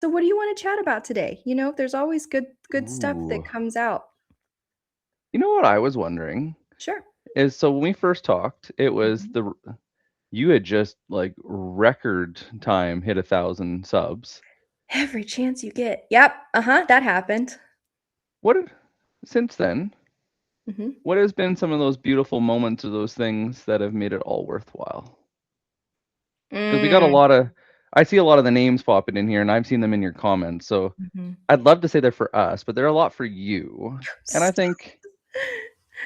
So what do you want to chat about today? There's always good stuff that Ooh. comes out. You know what I was wondering Sure. is so when we first talked, it was Mhm. you had just like record time hit 1,000 subs. Every chance you get. Yep. Uh-huh. That happened. What have- since then, Mhm. what has been some of those beautiful moments or those things that have made it all worthwhile? Because we got a Mm. lot of I see a lot of the names popping in here and I've seen them in your comments. So Mhm. I'd love to say they're for us, but they're a lot for you. And I think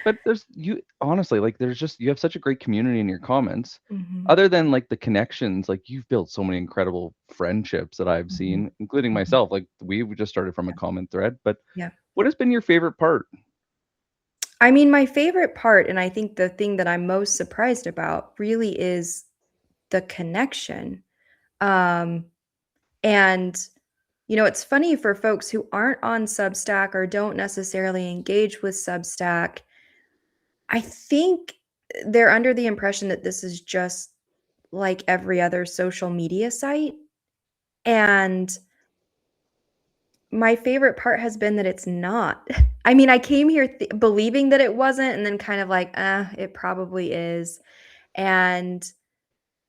But there's you honestly, like, there's just you have such a great community in your comments. Mhm. Other than, like, the connections, like, you've built so many incredible friendships that I've Mhm. seen, including Mhm. myself, like, we just started from a common thread, but Yeah. what has been your favorite part? I mean, my favorite part, and I think the thing that I'm most surprised about really is the connection. Um, and it's funny for folks who aren't on Substack or don't necessarily engage with Substack. I think they're under the impression that this is just like every other social media site. And my favorite part has been that it's not. I mean, I came here believing that it wasn't, and then kind of like, it probably is. And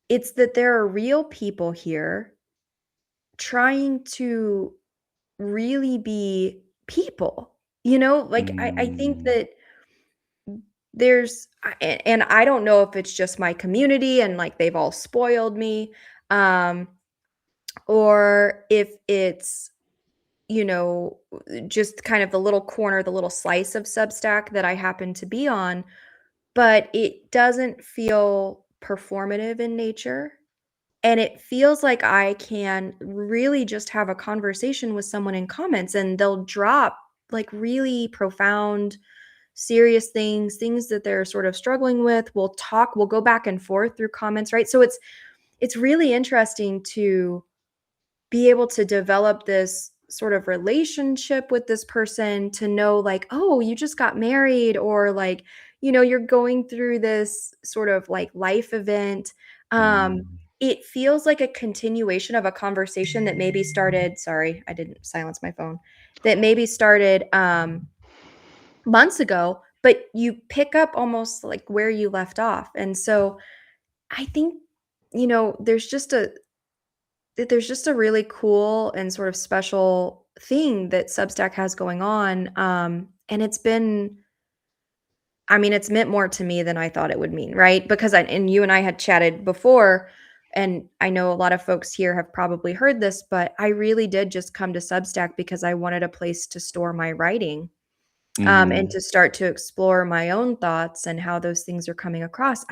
it's that there are real people here trying to really be people. Like I think Mm, that and I don't know if it's just my community and like they've all spoiled me, um, or if it's, you know, just kind of the little corner, the little slice of Substack that I happen to be on, but it doesn't feel performative in nature. And it feels like I can really just have a conversation with someone in comments and they'll drop like really profound, serious things that they're sort of struggling with. We'll go back and forth through comments, right? So it's really interesting to be able to develop this sort of relationship with this person, to know like, oh, you just got married, or like, you're going through this sort of like life event. um mm, it feels like a continuation of a conversation that maybe started, sorry, I didn't silence my phone, that maybe started months ago, but you pick up almost like where you left off. And so I think, there's just a really cool and sort of special thing that Substack has going on. And it's meant more to me than I thought it would mean, right? Because and you and I had chatted before, and I know a lot of folks here have probably heard this, but I really did just come to Substack because I wanted a place to store my writing, and mhm. to start to explore my own thoughts and how those things are coming across.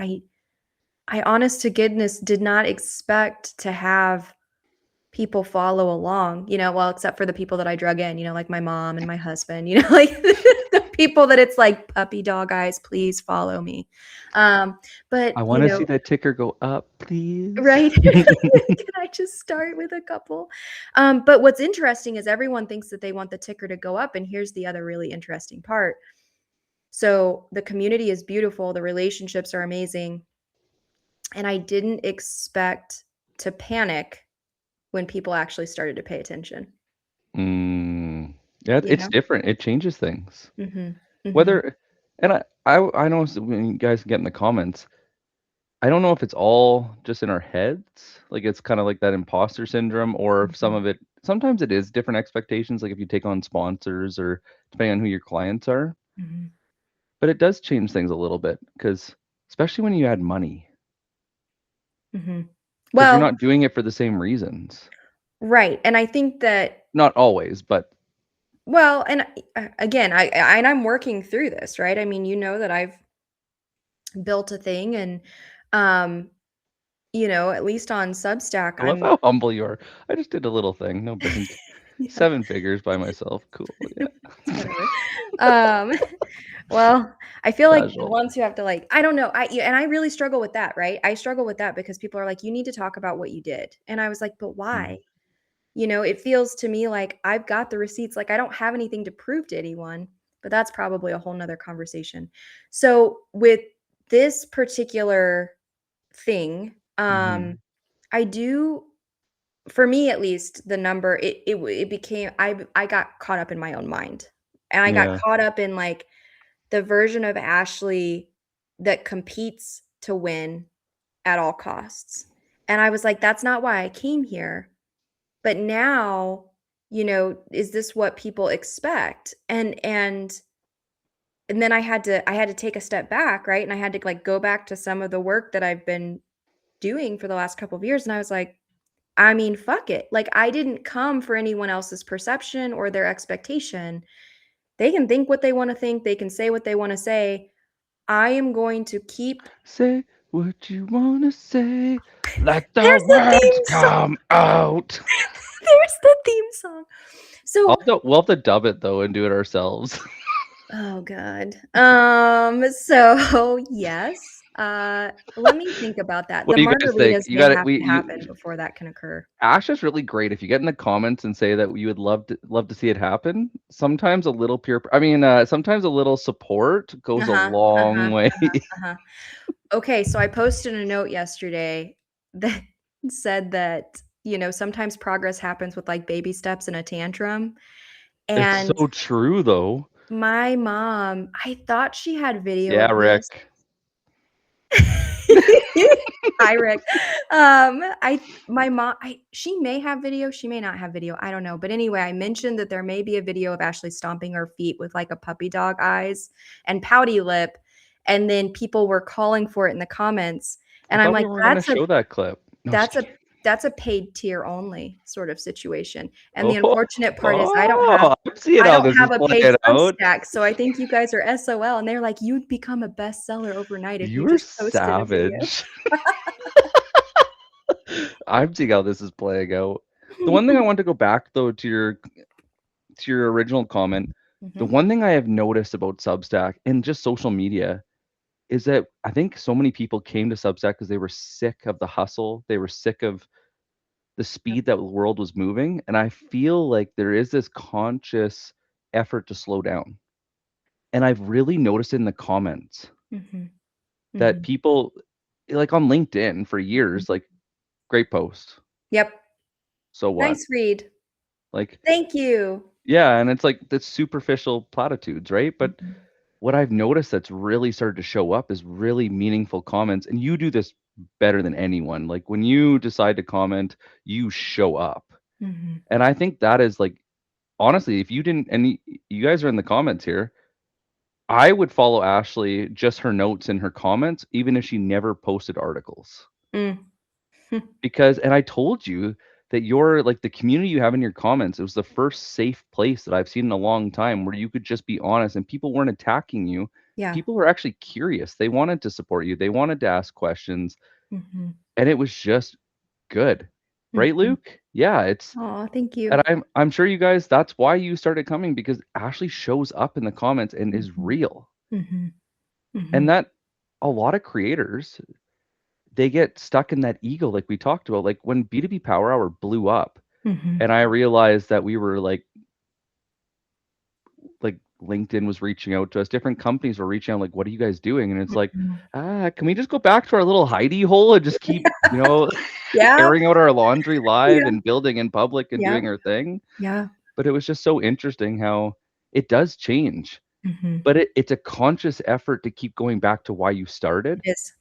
I honest to goodness did not expect to have people follow along, well, except for the people that I drug in, like my mom and my husband, like the people that it's like, puppy dog eyes, please follow me. But I wanna see that ticker go up, please. right. Can I just start with a couple? But what's interesting is everyone thinks that they want the ticker to go up. And here's the other really interesting part. So the community is beautiful, the relationships are amazing. And I didn't expect to panic when people actually started to pay attention, Mm. Yeah, you it's know? different, it changes things. Mhm. Mhm. Whether and I know when you guys get in the comments, I don't know if it's all just in our heads, like, it's kinda like that imposter syndrome, or if some Mhm. of it sometimes it is different expectations, like, if you take on sponsors or depending on who your clients are, Mhm. but it does change things a little bit because especially when you add money, Mhm. because 'cause you're Well, not doing it for the same reasons. right, and I think that, Not always, but well, and again, and I'm working through this, right? I mean, that I've built a thing, and um, at least on Substack, I love I'm how humble you are. I just did a little thing, no big. yeah, 7 figures by myself, cool, yeah. it's whatever. Um, well, I feel like the Casual. ones who have to, like, I don't know, and I really struggle with that, right? I struggle with that because people are like, "You need to talk about what you did." And I was like, "But Mm. why?" It feels to me like I've got the receipts, like I don't have anything to prove to anyone, but that's probably a whole nother conversation. So with this particular thing, Mhm. I do for me at least, the number it became I got caught up in my own mind, and I got Yeah. caught up in, like, the version of Ashley that competes to win at all costs, and I was like, "That's not why I came here." But now, is this what people expect? And then I had to take a step back, right? And I had to, like, go back to some of the work that I've been doing for the last couple of years, and I was like, I mean, fuck it. Like, I didn't come for anyone else's perception or their expectation. They can think what they wanna think, they can say what they wanna say. I am going to keep Say what you wanna say. Let the there's the words theme song. come out. There's the theme song. So We'll have to dub it though and do it ourselves. oh god. So, yes, let me think about that. What The do you guys think? margaritas You may got it. have We to you happen before that can occur. Ash is really great. If you get in the comments and say that you would love to see it happen, sometimes a little sometimes a little support goes a Uh-huh, long uh-huh, way. uh-huh. Okay, so I posted a note yesterday that said that, sometimes progress happens with, like, baby steps and a tantrum, It's and so true though. my mom, I thought she had video Yeah, of this. Rick. Hi, Rick. I my mom I she may have video, she may not have video, I don't know, but anyway, I mentioned that there may be a video of Ashley stomping her feet with, like, a puppy dog eyes and pouty lip, and then people were calling for it in the comments, I and I'm thought we like, weren't gonna show that clip. No, just that's a kidding. that's a paid tier only sort of situation, and the Oh, unfortunate part is I'm seeing I how don't this is have a paid playing out. Substack, so I think you guys are SOL, and they're like, "You'd become a bestseller overnight if you You're just posted a video." savage. I'm seeing how this is playing out. The one thing I want to go back though to your original comment, the Mhm. one thing I have noticed about Substack and just social media is that I think so many people came to Substack because they were sick of the hustle. They were sick of the Yep. speed that the world was moving. And I feel like there is this conscious effort to slow down. And I've really noticed in the comments Mhm. that Mhm. people, like on LinkedIn for Mhm. years, like, great post. Yep. So what? Nice read. Like, Thank you. yeah. And it's like the superficial platitudes, right? But Mhm. what I've noticed that's really started to show up is really meaningful comments. And you do this better than anyone. Like when you decide to comment, you show up. Mhm. And I think that is like, honestly, if you didn't, and you guys are in the comments here, I would follow Ashley, just her notes and her comments, even if she never posted articles. Mm. Because, and I told you that you're like the community you have in your comments, it was the first safe place that I've seen in a long time where you could just be honest and people weren't attacking you. Yeah. People were actually curious. They wanted to support you. They wanted to ask questions. Mhm. And it was just good. Right, Mhm. Luke? Yeah, it's Aw, thank and you. I'm sure you guys that's why you started coming because Ashley shows up in the comments and is Mhm. real. Mhm. And Mhm. that a lot of creators, they get stuck in that ego like we talked about. Like when B2B Power Hour blew up Mhm. and I realized that we were like LinkedIn was reaching out to us, different companies were reaching out like, "What are you guys doing?" And it's like, Mhm. can we just go back to our little hidey hole and just keep, Yep. airing out our laundry live Yeah. and building in public and Yep. doing our thing?" Yeah. But it was just so interesting how it does change, Mhm. but it's a conscious effort to keep going back to why you It started. is.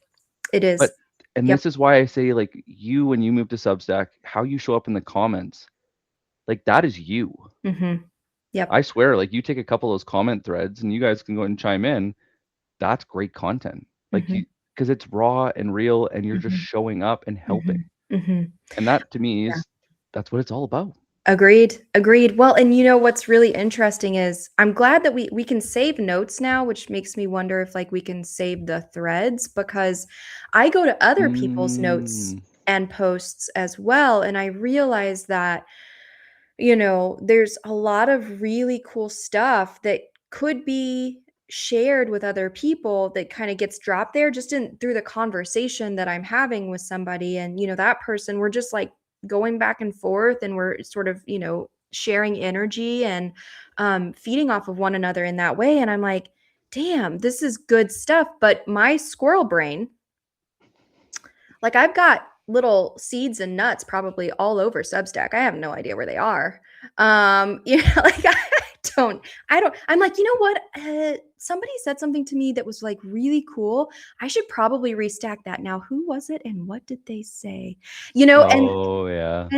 It is. But and Yep. this is why I say, like, you when you move to Substack, how you show up in the comments, like, that is you. Mhm. I Yep. swear, like, you take a couple of those comment threads and you guys can go and chime in, that's great content. Like, Mhm. you because it's raw and real and you're just Mhm. showing up and helping. Mhm. Mhm. And that to me Yeah. is that's what it's all about. Agreed, agreed. Well, and what's really interesting is I'm glad that we can save notes now, which makes me wonder if, like, we can save the threads because I go to other people's notes Mm. and posts as well, and I realize that, there's a lot of really cool stuff that could be shared with other people that kind of gets dropped there just in through the conversation that I'm having with somebody. And, that person, we're just like going back and forth and we're sort of, sharing energy and feeding off of one another in that way. And I'm like, damn, this is good stuff. But my squirrel brain, like, I've got little seeds and nuts probably all over Substack. I have no idea where they are. Like don't I'm like, you know what? Somebody said something to me that was like really cool. I should probably restack that. Now, who was it and what did they say? And Oh, yeah.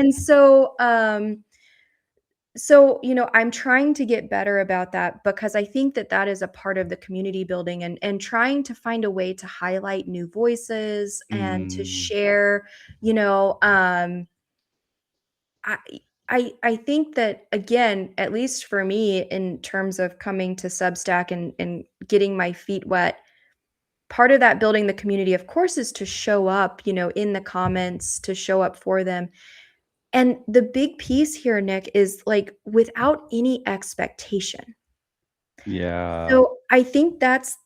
I'm trying to get better about that because I think that that is a part of the community building and trying to find a way to highlight new voices and to Mm, share, you know, I I think that again, at least for me, in terms of coming to Substack and getting my feet wet, part of that building the community, of course, is to show up, in the comments, to show up for them. And the big piece here, Nick, is like without any expectation. yeah. So I think that's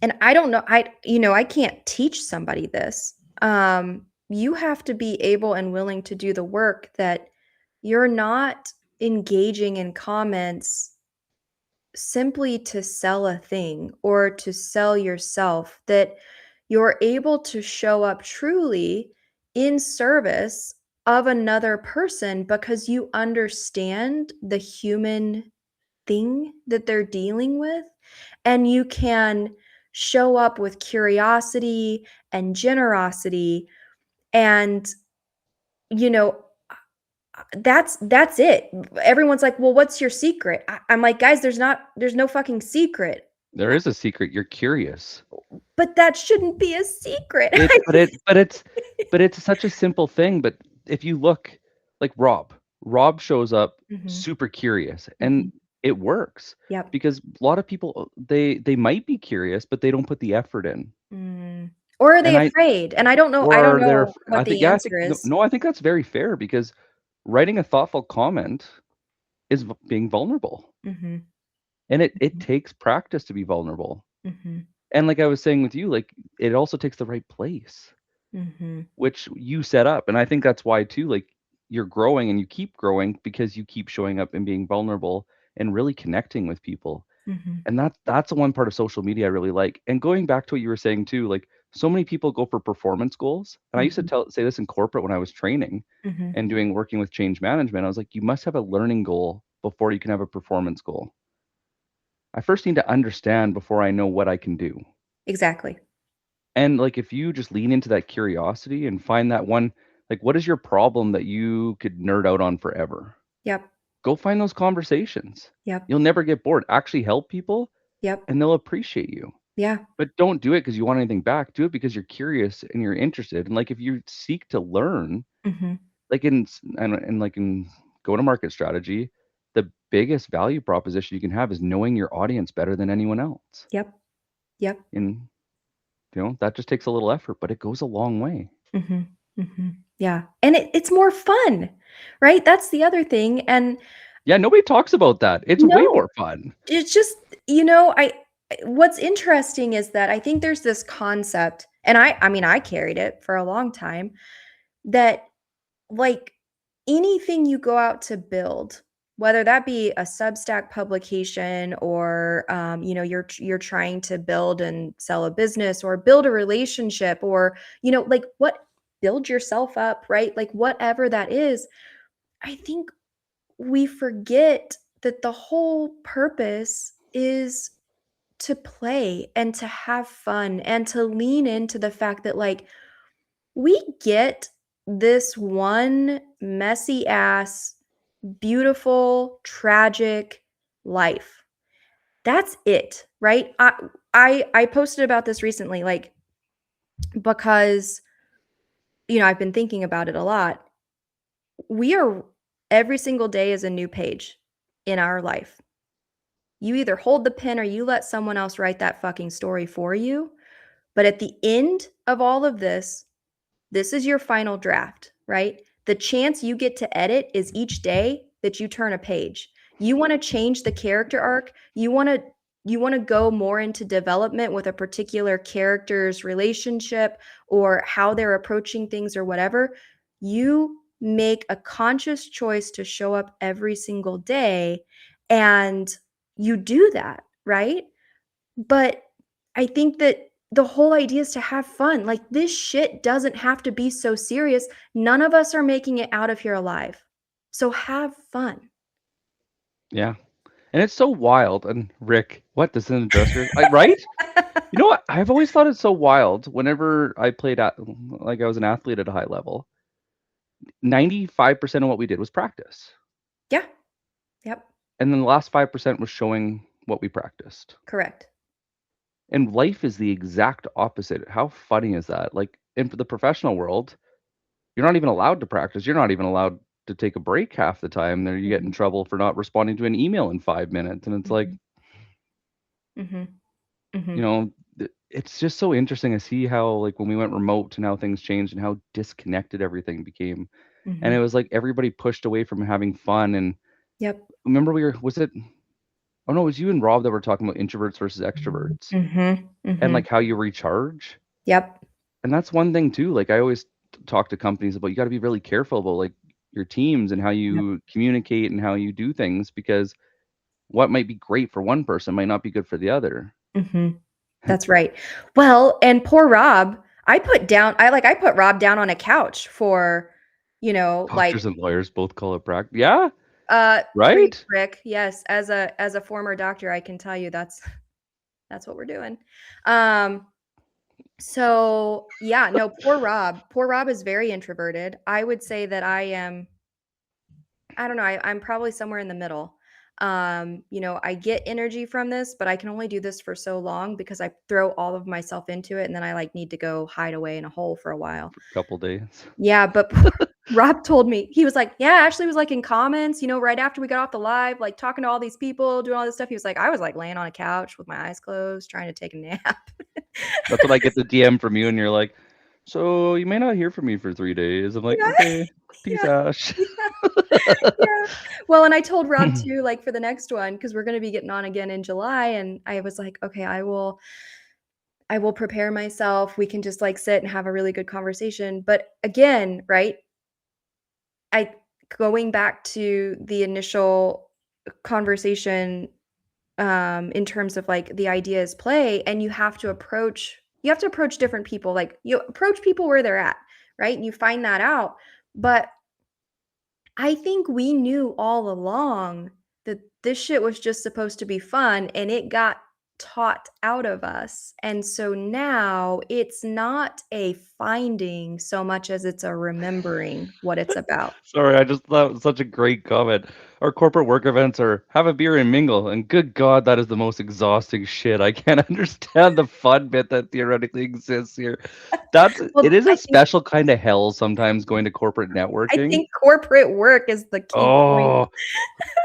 and I don't know, I can't teach somebody this. You have to be able and willing to do the work that you're not engaging in comments simply to sell a thing or to sell yourself, that you're able to show up truly in service of another person because you understand the human thing that they're dealing with, and you can show up with curiosity and generosity, and you know that's it. Everyone's like, well, what's your secret? I'm like, guys, there's no fucking secret. There is a secret, you're curious. But that shouldn't be a secret. It but it but it's such a simple thing, but if you look like Rob shows up Mhm, super curious, and mhm. it works Yep. because a lot of people, they might be curious, but they don't put the effort in. Mm. Or are And they afraid? And I don't or they're know what I the think, yeah, I think answer no, is. no, I think that's very fair because writing a thoughtful comment is being vulnerable, Mhm, and it mhm, takes practice to be vulnerable. mhm, And like I was saying with you, like, it also takes the right place, mhm, which you set up, and I think that's why too, like, you're growing and you keep growing because you keep showing up and being vulnerable and really connecting with people. mhm, And that's the one part of social media I really like. And going back to what you were saying too, like, so many people go for performance goals. And I used to mhm, say this in corporate when I was training mhm. and working with change management. I was like, you must have a learning goal before you can have a performance goal. I first need to understand before I know what I can do. Exactly. And, like, if you just lean into that curiosity and find that one, like, what is your problem that you could nerd out on forever? Yep, Go find those conversations. yep, You'll never get bored. Actually help people yep. and they'll appreciate you. Yeah. But don't do it because you want anything back. Do it because you're curious and you're interested. And, like, if you seek to learn, Mhm. like like in go to market strategy, the biggest value proposition you can have is knowing your audience better than anyone else. Yep, yep. And that just takes a little effort, but it goes a long way. Mhm, mhm. Yeah, and it's more fun, right? That's the other thing, and Yeah, nobody talks about that. It's way no, more fun. it's just, what's interesting is that I think there's this concept, and I mean, I carried it for a long time, that, like, anything you go out to build, whether that be a Substack publication or, you're trying to build and sell a business or build a relationship or, like, build yourself up, right? Like, whatever that is, I think we forget that the whole purpose is to play and to have fun and to lean into the fact that, like, we get this one messy ass, beautiful, tragic life. That's it, right? I posted about this recently, like, because, I've been thinking about it a lot. We are Every single day is a new page in our life. You either hold the pen or you let someone else write that fucking story for you. But at the end of all of this is your final draft, right? The chance you get to edit is each day that you turn a page. You want to change the character arc. You want to go more into development with a particular character's relationship or how they're approaching things or whatever. You make a conscious choice to show up every single day and you do that, right? But I think that the whole idea is to have fun. Like, this shit doesn't have to be so serious. None of us are making it out of here alive. So have fun. Yeah. And it's so wild. And Rick, what does an adjuster? Right? You know what? I've always thought it's so wild. Whenever I played at, like, I was an athlete at a high level, 95% of what we did was practice. Yeah. Yep. And then the last 5% was showing what we practiced. Correct. And life is the exact opposite. How funny is that? Like in the professional world, you're not even allowed to practice. You're not even allowed to take a break half the time. There you get in Mhm. trouble for not responding to an email in 5 minutes. And it's like, Mhm. Mhm. you Mhm. know, it's just so interesting to see how, like, when we went remote and how things changed and how disconnected everything became. And it Mhm. was like everybody pushed away from having fun. And Yep. remember, was it, oh no, it was you and Rob that were talking about introverts versus extroverts Mhm. and Mhm. like how you recharge. Yep. And that's one thing too. Like, I always talk to companies about, you got to be really careful about like your teams and how Yep. you communicate and how you do things, because what might be great for one person might not be good for the other. Mhm. That's right. Well, and poor Rob, I put Rob down on a couch for, Doctors and lawyers both call it practice. Yeah, preach, right. Rick. Yes, as a former doctor, I can tell you that's what we're doing. Um, so yeah, no, poor Rob. Poor Rob is very introverted. I would say that I don't know, I'm probably somewhere in the middle. I get energy from this, but I can only do this for so long because I throw all of myself into it and then I like need to go hide away in a hole for a while. For a couple days. Yeah, but Rob told me, he was like, yeah, Ashley was like in comments, right after we got off the live, like talking to all these people, doing all this stuff. He was like, I was like laying on a couch with my eyes closed, trying to take a nap. That's what I get the DM from you, and you're like, so you may not hear from me for 3 days. I'm like, Yeah. okay, peace, Yeah. Ash. Yeah. Yeah. Well, and I told Rob too, like for the next one, because we're gonna be getting on again in July. And I was like, okay, I will prepare myself. We can just like sit and have a really good conversation. But again, right? I Going back to the initial conversation, in terms of like the idea is play, and you have to approach different people. Like you approach people where they're at, right? And you find that out. But I think we knew all along that this shit was just supposed to be fun, and it got taught out of us. And so now it's not a finding so much as it's a remembering what it's about. Sorry, I just thought it was such a great comment. Our corporate work events are have a beer and mingle, and good God, that is the most exhausting shit. I can't understand the fun bit that theoretically exists here. It Well, is a special kind of hell sometimes going to corporate I networking. think corporate work is the key point. Oh,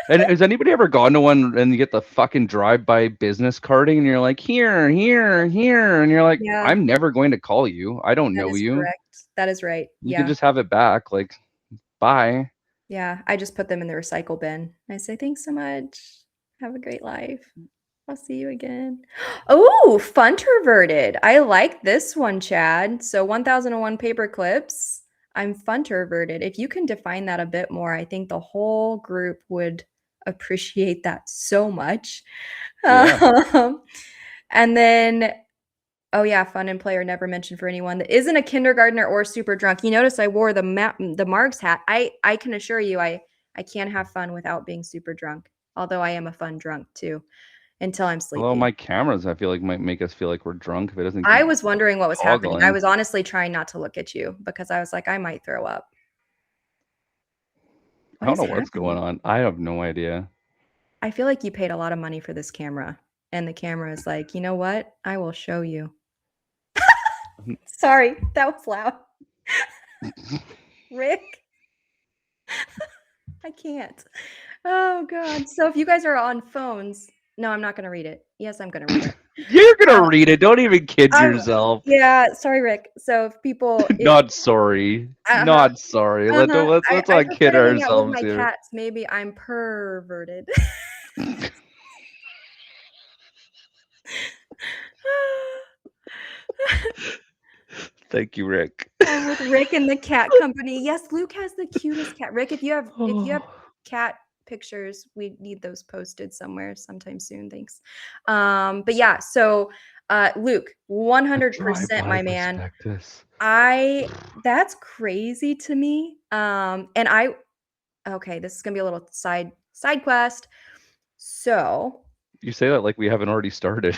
and has anybody ever gone to one and you get the fucking drive-by business carding and you're like, here, here, here, and you're like, Yeah, I'm never going to call you. I don't that know is you. correct. That is right. You can Yeah. just have it back. Like, bye. Yeah, I just put them in the recycle bin. I say, "Thanks so much. Have a great life. I'll see you again." Oh, funtroverted. I like this one, Chad. So 1001 paper clips. I'm funtroverted. If you can define that a bit more, I think the whole group would appreciate that so much. Yeah. Um, and then oh yeah, fun and play are never mentioned for anyone that isn't a kindergartner or super drunk. You notice I wore the Margs hat. I can assure you I can't have fun without being super drunk. Although I am a fun drunk too, until I'm Although sleepy. my cameras, I feel like, might make us feel like we're drunk if it doesn't I keep was wondering what was happening. I toggling. was honestly trying not to look at you because I was like, I might throw up. I What don't is know what's going happening? on. I have no idea. I feel like you paid a lot of money for this camera. And the camera is like, you know what? I will show you. Sorry, that was loud. Rick. I can't. Oh god. So if you guys are on phones, no, I'm not gonna read it. Yes, I'm gonna read it. You're gonna Uh, read it. Don't even kid I'm yourself. yeah, sorry, Rick. So if people Not sorry. uh-huh, Not sorry. uh-huh. Let's I not prefer kid to hang out with ourselves my here. cats. Maybe I'm perverted. Thank you, Rick. I'm with Rick and the cat company. Yes, Luke has the cutest cat. Rick, if you have Oh, cat pictures, we need those posted somewhere sometime soon. Thanks. But yeah, so Luke, A 100%, drive-by my man. prospectus. That's crazy to me. Okay, this is gonna be a little side quest. So, You say that like we haven't already started.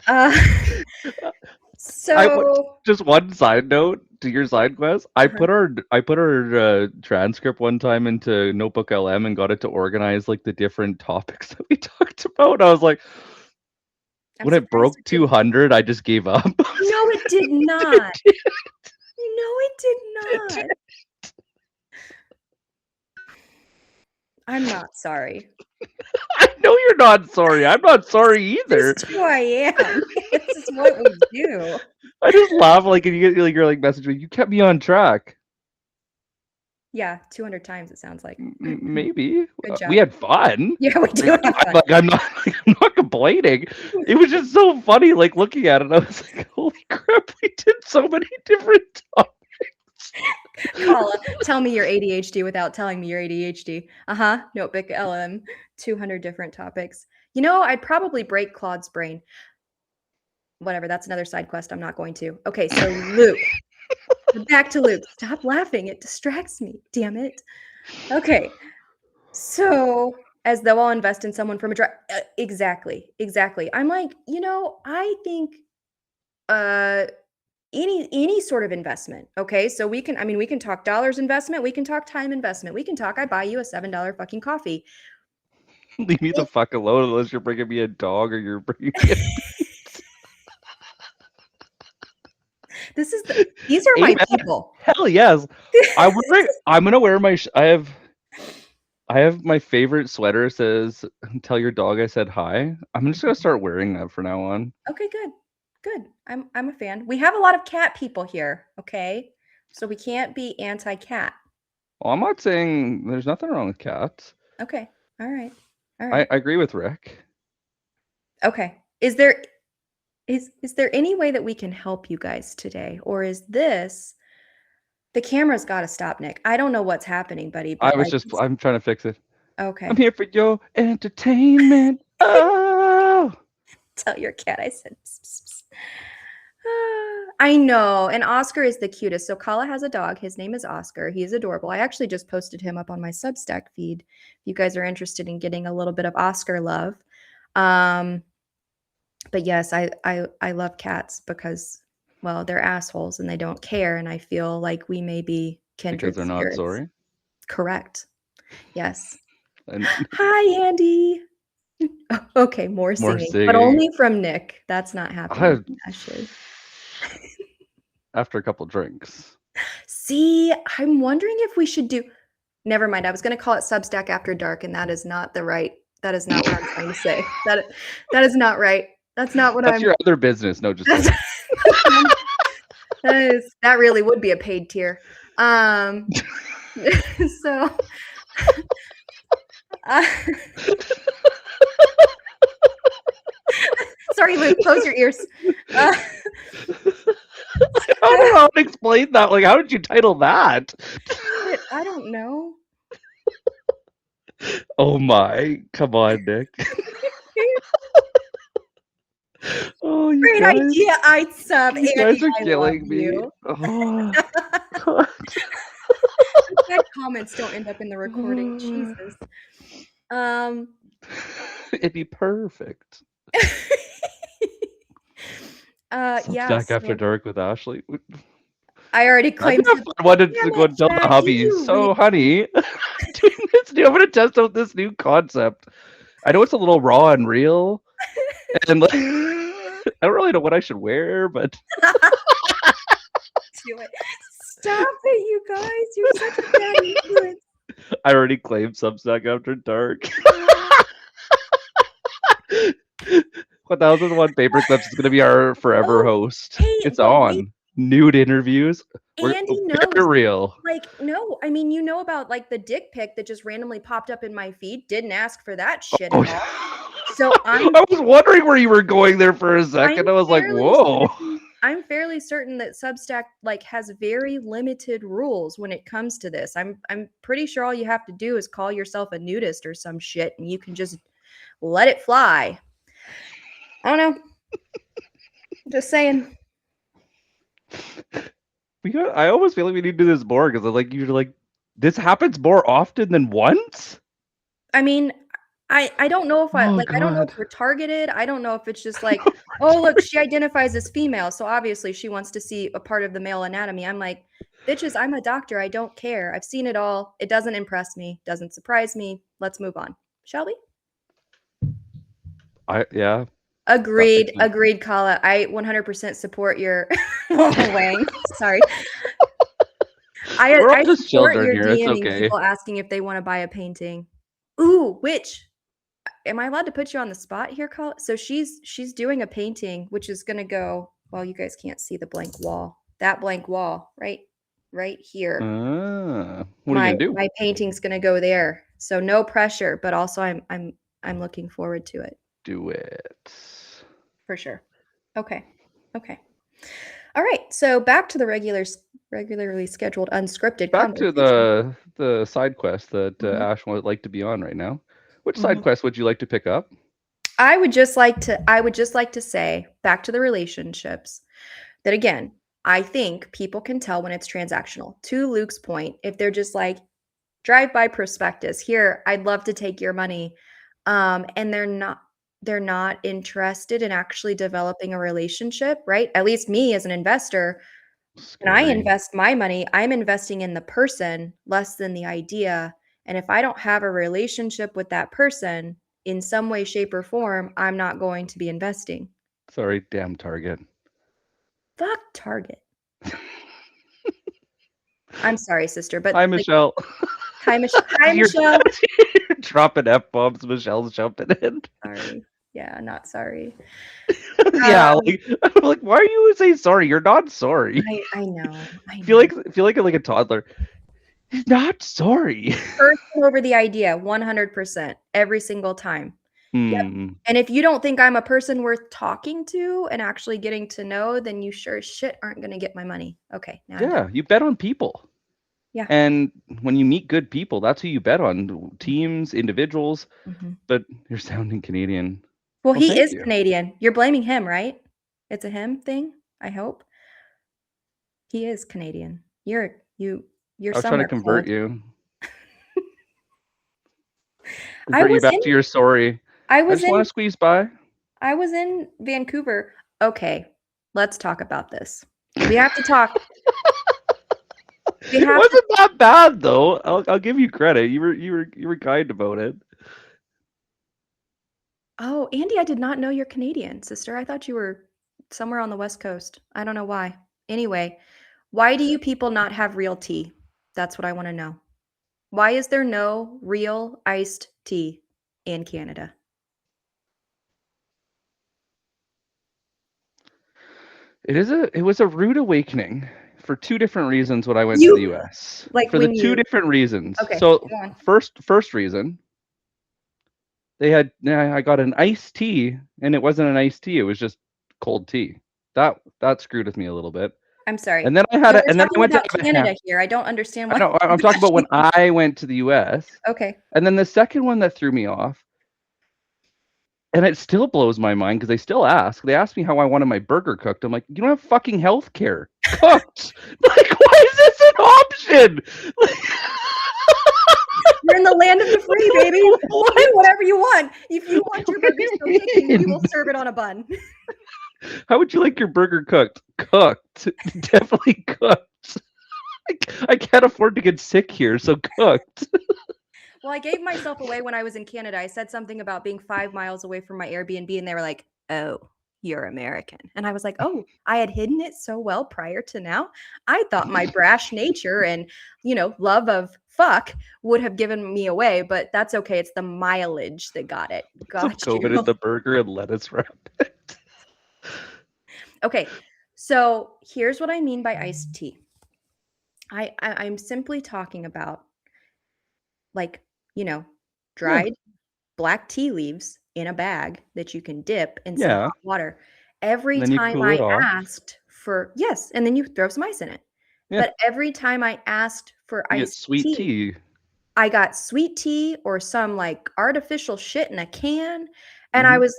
uh, I would so, just one side note to your side quest. I uh-huh. put our transcript one time into Notebook LM and got it to organize like the different topics that we talked about. I was like, I'm when it surprised broke it didn't. 200, I just gave up. No, it did not. No, it did not. I'm not sorry. I know you're not sorry. I'm not sorry either. This is who I am. This is what we do. I just laugh like if you get like you're like messaging, you kept me on track. Yeah, 200 times it sounds like. Maybe Good we job. had fun. Yeah, we do Like, have fun. I'm not complaining. It was just so funny, like looking at it. I was like, holy crap, we did so many different topics. Kala, tell me your ADHD without telling me your ADHD. Notebook LM, 200 different topics. You know, I'd probably break Claude's brain. Whatever, that's another side quest. I'm not going to. Okay, so Luke. Back to Luke. Stop laughing. It distracts me. Damn it. Okay. So, as though I'll invest in someone from a drive. Exactly. I'm like, I think any sort of investment. Okay, so we can talk dollars investment, we can talk time investment, we can talk I buy you a $7 fucking coffee. Leave me the fuck alone unless you're bringing me a dog or you're bringing me a These are my Amen. people. Hell yes. I'm gonna wear my. I have my favorite sweater says "Tell your dog I said hi." I'm just gonna start wearing that from now on. Okay, good. I'm a fan. We have a lot of cat people here. Okay, so we can't be anti-cat. Well, I'm not saying there's nothing wrong with cats. Okay, all right. I agree with Rick. Okay, is there any way that we can help you guys today, or is this the camera's got to stop, Nick? I don't know what's happening, buddy, but I'm trying to fix it. okay. I'm here for your entertainment. Oh, Tell your cat I said pss, pss, pss. I know, and Oscar is the cutest. So Kala has a dog. His name is Oscar. He is adorable. I actually just posted him up on my Substack feed. If you guys are interested in getting a little bit of Oscar love. But yes, I love cats because, well, they're assholes and they don't care, and I feel like we may be because kindred they're not spirits. sorry. Correct. Yes. And Hi, Andy. Okay, more singing, but only from Nick. That's not happening, Ashley. After a couple drinks. See, I'm wondering if we should do. Never mind. I was going to call it Substack After Dark, and that is not That is not what I'm trying to say. That is not right. That's not what That's your other business. No, just that really would be a paid tier. So. Sorry, Luke. Close your ears. I don't know how to explain that. Like, how did you title that? I don't know. Oh my! Come on, Nick. Oh, you great guys. idea. I sub. You guys are killing me. You. Oh, God. Bad comments don't end up in the recording. Jesus. It'd be perfect. Yeah. After Dark with Ashley. I already claimed. I wanted to go and tell the hubby. So, honey, doing this new. I'm gonna test out this new concept. I know it's a little raw and real, and like, I don't really know what I should wear, but do it. Stop it, you guys! You're such a bad influence. I already claimed Substack After Dark. 1001 Paper Clips is gonna be our forever host. Hey, it's on. Nude interviews. Andy knows. Real. Like, no, I mean, you know about like the dick pic that just randomly popped up in my feed. Didn't ask for that shit at all. So I was wondering where you were going there for a second. I was like, whoa. I'm fairly certain that Substack like has very limited rules when it comes to this. I'm pretty sure all you have to do is call yourself a nudist or some shit, and you can just let it fly. I don't know. Just saying. I almost feel like we need to do this more because like you're like this happens more often than once. I mean, I don't know if Oh I don't know if God. we're targeted. I don't know if it's just like, "Oh, look, she identifies as female, so obviously she wants to see a part of the male anatomy." I'm like, "Bitches, I'm a doctor. I don't care. I've seen it all. It doesn't impress me, doesn't surprise me. Let's move on. Shall we?" Yeah. Agreed, agreed, Kala. I 100% support your oh, Wang. Sorry. We're all I just support children your here. It's DMing okay. people asking if they wanna buy a painting. Ooh, which am I allowed to put you on the spot here, Kala? So she's doing a painting, which is gonna go well, you guys can't see the blank wall. That blank wall, right here. What are you gonna do? My painting's gonna go there. So no pressure, but also I'm looking forward to it. Do it. For sure. Okay. Okay. All right. So back to the regularly scheduled unscripted Back to conversation. the side quest that Mhm, Ash would like to be on right now. Which side mhm. quest would you like to pick up? I would just like to say back to the relationships that again, I think people can tell when it's transactional. To Luke's point, if they're just like drive by prospectus, here, I'd love to take your money. And they're not interested in actually developing a relationship, right? At least me as an investor, when I Scary. invest my money, I'm investing in the person less than the idea. And if I don't have a relationship with that person in some way, shape, or form, I'm not going to be investing. Sorry, damn Target. Fuck Target. I'm sorry, sister, but Hi, like, Michelle. Hi, you're, Michelle. you're dropping F bombs. Michelle's jumping in. Sorry. Yeah, not sorry. Yeah, Um, like I'm like, why are you saying sorry? You're not sorry. I know, I feel know. like a toddler. He's not sorry. Person over the idea, 100%, every single time. Yep. Hmm. And if you don't think I'm a person worth talking to and actually getting to know, then you sure as shit aren't gonna get my money. Okay, now I'm done. Yeah, you bet on people. Yeah. And when you meet good people, that's who you bet on. Teams, individuals. Mhm. But you're sounding Canadian. Well, Well, he thank is you. Canadian. You're blaming him, right? It's a him thing, I hope? He is Canadian. You're I was trying to somewhere convert close. you. I Convert you was back in to your sorry. I I was just want in to squeeze by. I was in Vancouver. Okay, let's talk about this. We have to talk. We It have to wasn't that bad though. I'll give you credit. You were kind about it. Oh, Andy, I did not know you're Canadian, sister. I thought you were somewhere on the West Coast. I don't know why. Anyway, why do you people not have real tea? That's what I want to know. Why is there no real iced tea in Canada? It was a rude awakening for two different reasons when I went to the You US. like For the when two you different reasons. okay, So go on. first reason, I got an iced tea and it wasn't an iced tea, it was just cold tea. That screwed with me a little bit. I'm sorry. And then No, we're I talking went to about have a Canada here. I don't understand I why know I'm you're talking about when bashing. I went to the US. Okay. And then the second one that threw me off, and it still blows my mind because they still ask. They asked me how I wanted my burger cooked. I'm like, you don't have fucking health care. Cooked. Like, why is this an option? Like, You're in the land of the free, baby. You do what? whatever you want. If you What want your do burger still you kicking, we will mean? serve it on a bun. How would you like your burger cooked? Cooked. Definitely cooked. I can't afford to get sick here, so cooked. Well, I gave myself away when I was in Canada. I said something about being 5 miles away from my Airbnb, and they were like, "Oh, you're American." And I was like, "Oh, I had hidden it so well prior to now. I thought my brash nature and, love of fuck would have given me away, but that's okay. It's the mileage that got it. Some Got you." COVID in the burger and lettuce wrap it. Okay, so here's what I mean by iced tea. I'm simply talking about like, you know, Yeah. dried black tea leaves in a bag that you can dip in some Yeah. hot water. And Every then you time cool I it off. asked for yes, and then you throw some ice in it. Yeah. But every time I asked for You get iced sweet tea, tea. I got sweet tea or some like artificial shit in a can. And I Hmm. was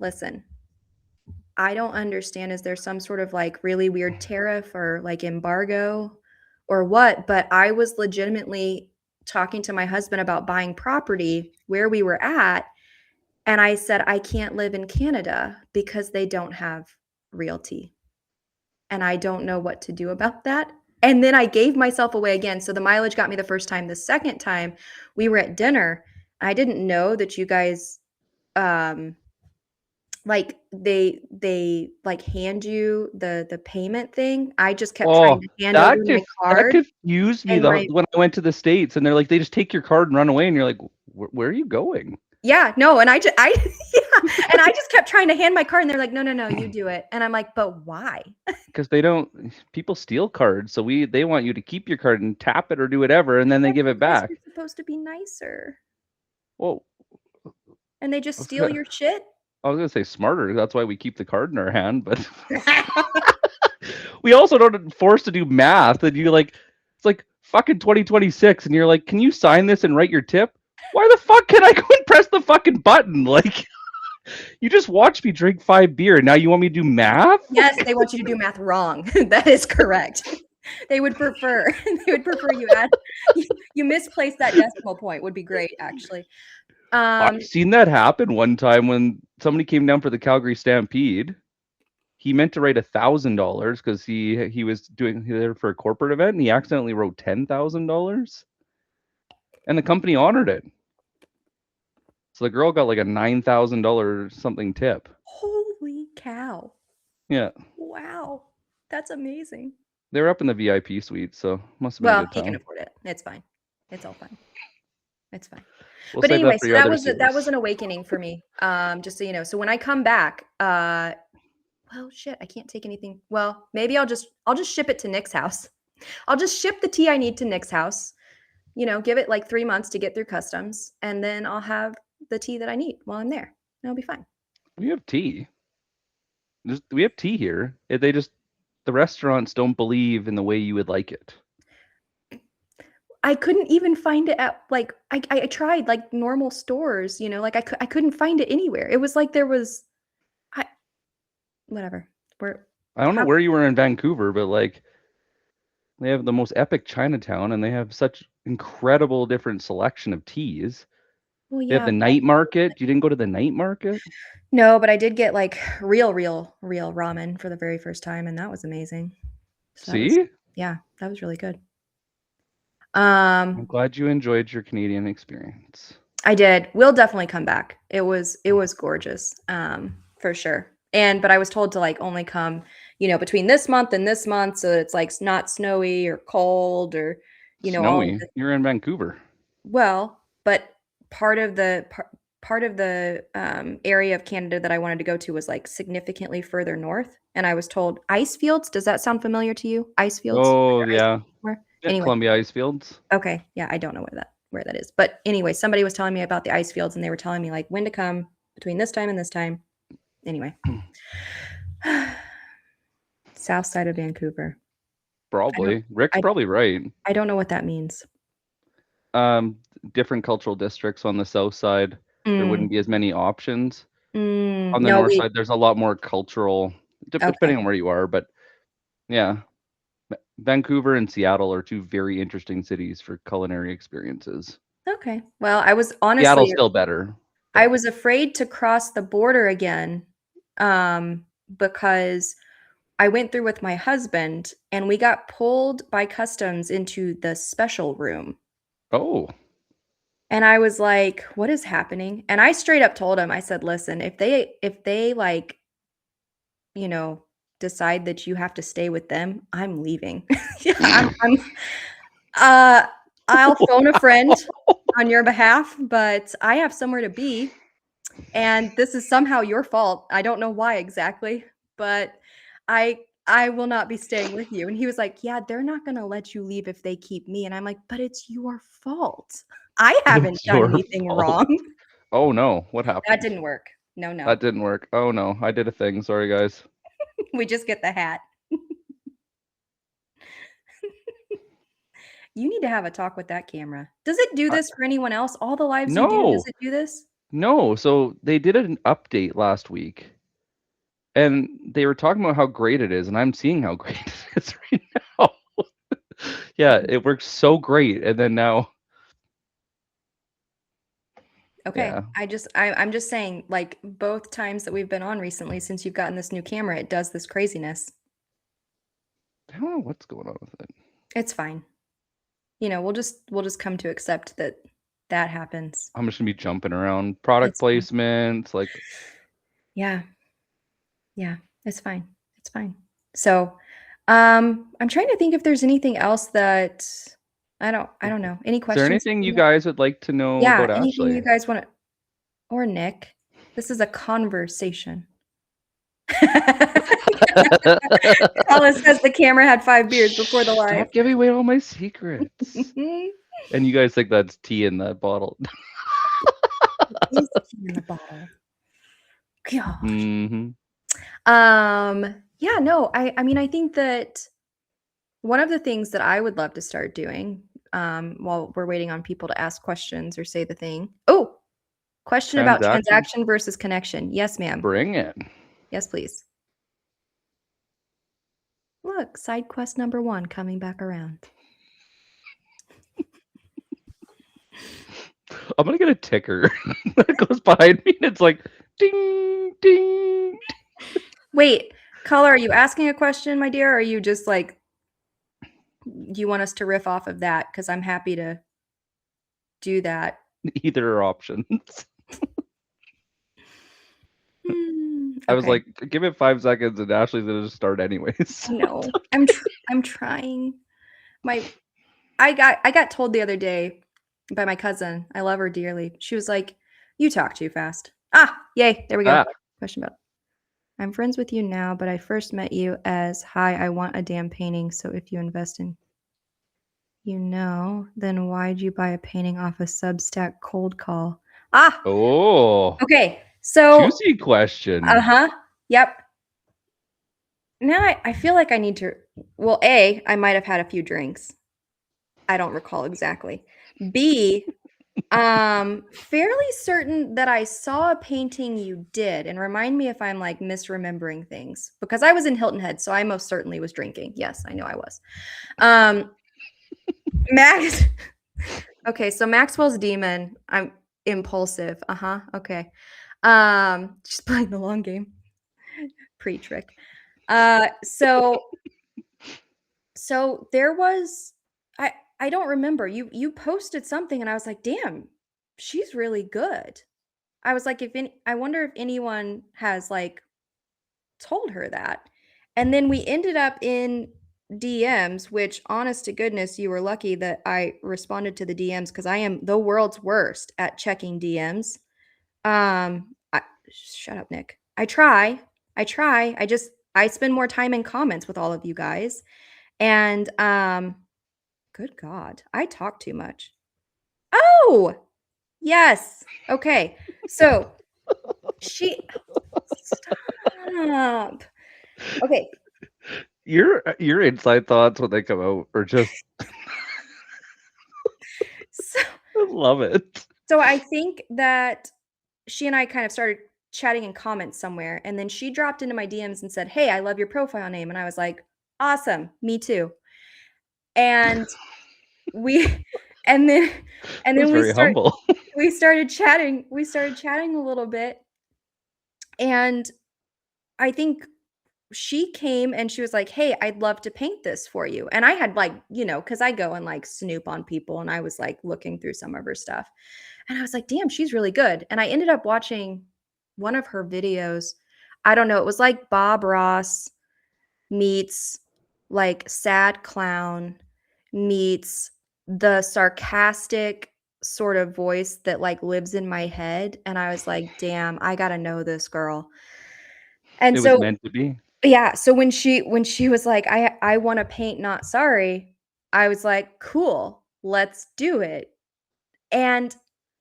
listen, I don't understand. Is there some sort of like really weird tariff or like embargo or what? But I was legitimately talking to my husband about buying property where we were at. And I said, I can't live in Canada because they don't have realty. And I don't know what to do about that. And then I gave myself away again. So the mileage got me the first time. The second time we were at dinner. I didn't know that you guys like they like hand you the payment thing. I just kept trying Oh, to hand over my that card confused me and my when I went to the States, and they're like, they just take your card and run away, and you're like, where are you going? yeah, no, and I just I yeah, and I just kept trying to hand my card and they're like, "No, no, no, you do it." And I'm like, "But why?" Because they don't, people steal cards, so they want you to keep your card and tap it or do whatever, and then they That's give it because back. you're supposed to be nicer. Well, And they I just was steal gonna, your shit. I was gonna say smarter. That's why we keep the card in our hand, but we also don't force to do math. And you like, it's like fucking 2026, and you're like, can you sign this and write your tip? Why the fuck can I go and press the fucking button? Like, you just watched me drink 5 beer, and now you want me to do math? Yes, they want you to do math wrong. That is correct. They would prefer you add you misplaced that decimal point would be great, actually. I've seen that happen one time when somebody came down for the Calgary Stampede. He meant to write $1,000 because he was doing there for a corporate event, and he accidentally wrote $10,000, and the company honored it. So the girl got like a $9,000 something tip. Holy cow. Yeah, Wow. That's amazing. they were up in the VIP suite, so must have been a Well, good he can time. afford it. It's fine. It's all fine. It's fine. We'll But save anyway, that for so your other that was series. an awakening for me. Just so you know. So when I come back, well, shit, I can't take anything. Well, maybe I'll just ship it to Nick's house. I'll just ship the tea I need to Nick's house. You know, give it like 3 months to get through customs, and then I'll have the tea that I need while I'm there. And it'll be fine. We have tea. We have tea here. They just the restaurants don't believe in the way you would like it. I couldn't even find it at like I tried like normal stores, you know, like I couldn't find it anywhere. It was like there was I whatever. We're I don't know how where you were in Vancouver, but like they have the most epic Chinatown, and they have such incredible different selection of teas. well, They have yeah, the but I night market. You didn't go to the night market? no, but I did get like real ramen for the very first time, and that was amazing. So that was See? yeah, that was really good. I'm Um, glad you enjoyed your Canadian experience. I did. We'll definitely come back. It was gorgeous, for sure. And but I was told to like only come, you know, between this month and this month, so that it's like not snowy or cold or, you know, all of Snowy. the You're in Vancouver. well, but part of the area of Canada that I wanted to go to was like significantly further north, and I was told ice fields. Does that sound familiar to you? Ice fields? Are Oh, there ice yeah. fields somewhere? Yeah, Anyway, Columbia Ice Fields. okay, yeah, I don't know where that is, but anyway, somebody was telling me about the ice fields, and they were telling me like when to come between this time and this time. Anyway, south side of Vancouver. I don't, Probably. Rick's I, probably right. I don't know what that means. Um, Different cultural districts on the south side, there Mm, wouldn't be as many options. On the no, north side, there's a lot more cultural, okay, depending on where you are, but yeah. Vancouver and Seattle are two very interesting cities for culinary experiences. okay. Well, I was honestly Seattle's still better, I but was afraid to cross the border again, because I went through with my husband and we got pulled by customs into the special room. oh, And I was like, "What is happening?" And I straight up told him, I said, "Listen, if they like, you know, decide that you have to stay with them, I'm leaving." Yeah, I'm uh I'll phone a friend on your behalf, but I have somewhere to be. And this is somehow your fault. I don't know why exactly, but I will not be staying with you. And he was like, "Yeah, they're not gonna let you leave if they keep me." And I'm like, "But it's your fault. I haven't it's done your anything fault. wrong." Oh no, what That happened? didn't work. No, no. That didn't work. Oh no, I did a thing. Sorry, guys. We just get the hat. You need to have a talk with that camera. Does it do I, this for anyone else? All the lives you do, does no, it do this? No, so they did an update last week, and they were talking about how great it is, and I'm seeing how great it is right now. Yeah, it works so great, and then now, Okay. yeah, I'm just saying, like, both times that we've been on recently since you've gotten this new camera, it does this craziness. I don't know what's going on with it. It's fine. You know, we'll just come to accept that that happens. I'm just gonna be jumping around product It's fine. placements, like Yeah. Yeah. It's fine. It's fine. So, I'm trying to think if there's anything else that I don't know. Any is there questions? anything you guys would like to know Yeah, about anything Ashley? you guys wanna or Nick. This is a conversation. Paula says the camera had 5 beers before the live. Stop giving away all my secrets. And you guys think that's tea in that bottle. Is tea in the bottle. Gosh. Mm-hmm. Yeah, no, I mean, I think that one of the things that I would love to start doing, while we're waiting on people to ask questions or say the thing. Oh, question about Transaction, transaction versus connection. Yes, ma'am. bring it. Yes, please. Look, side quest number 1 coming back around. I'm gonna get a ticker that goes behind me and it's like ding ding. Wait, caller, are you asking a question, my dear? Or are you just like, do you want us to riff off of that? Because I'm happy to do that. Either are options. I was Okay. like, give it 5 seconds and Ashley's gonna just start anyways. No, I'm trying. I got told the other day by my cousin. I love her dearly. She was like, "You talk too fast." Ah, yay! There we go. Ah, Question about. I'm friends with you now, but I first met you as, "Hi, I want a damn painting. So if you invest in, then why'd you buy a painting off a Substack cold call?" Ah, oh, okay. So, juicy question. uh-huh. Yep. Now I feel like I need to. Well, A, I might have had a few drinks. I don't recall exactly. B, fairly certain that I saw a painting you did, and remind me if I'm, like, misremembering things, because I was in Hilton Head, so I most certainly was drinking. Yes, I know I was. Max Okay, so Maxwell's Demon, I'm impulsive. Uh-huh, okay. Just playing the long game. Pre-trick. So there was I don't remember. You posted something and I was like, "Damn, she's really good." I was like, if any I wonder if anyone has, like, told her that. And then we ended up in DMs, which, honest to goodness, you were lucky that I responded to the DMs because I am the world's worst at checking DMs. I Shut up, Nick. I try. I try. I spend more time in comments with all of you guys. And good God, I talk too much. Oh, yes. Okay. So she stop. Okay. Your inside thoughts when they come out are just So I love it. so I think that she and I kind of started chatting in comments somewhere, and then she dropped into my DMs and said, "Hey, I love your profile name." And I was like, "Awesome, me too." And we and then That's we very humble. we started chatting a little bit, and I think she came and she was like, "Hey, I'd love to paint this for you." And I had, like, because I go and, like, snoop on people, and I was, like, looking through some of her stuff. And I was like, "Damn, she's really good." And I ended up watching one of her videos. I don't know, it was like Bob Ross meets, like, sad clown meets the sarcastic sort of voice that, like, lives in my head. And I was like, "Damn, I gotta know this girl." And It was so meant to be. yeah, so when she was like, "I wanna paint Not Sorry," I was like, "Cool, let's do it." And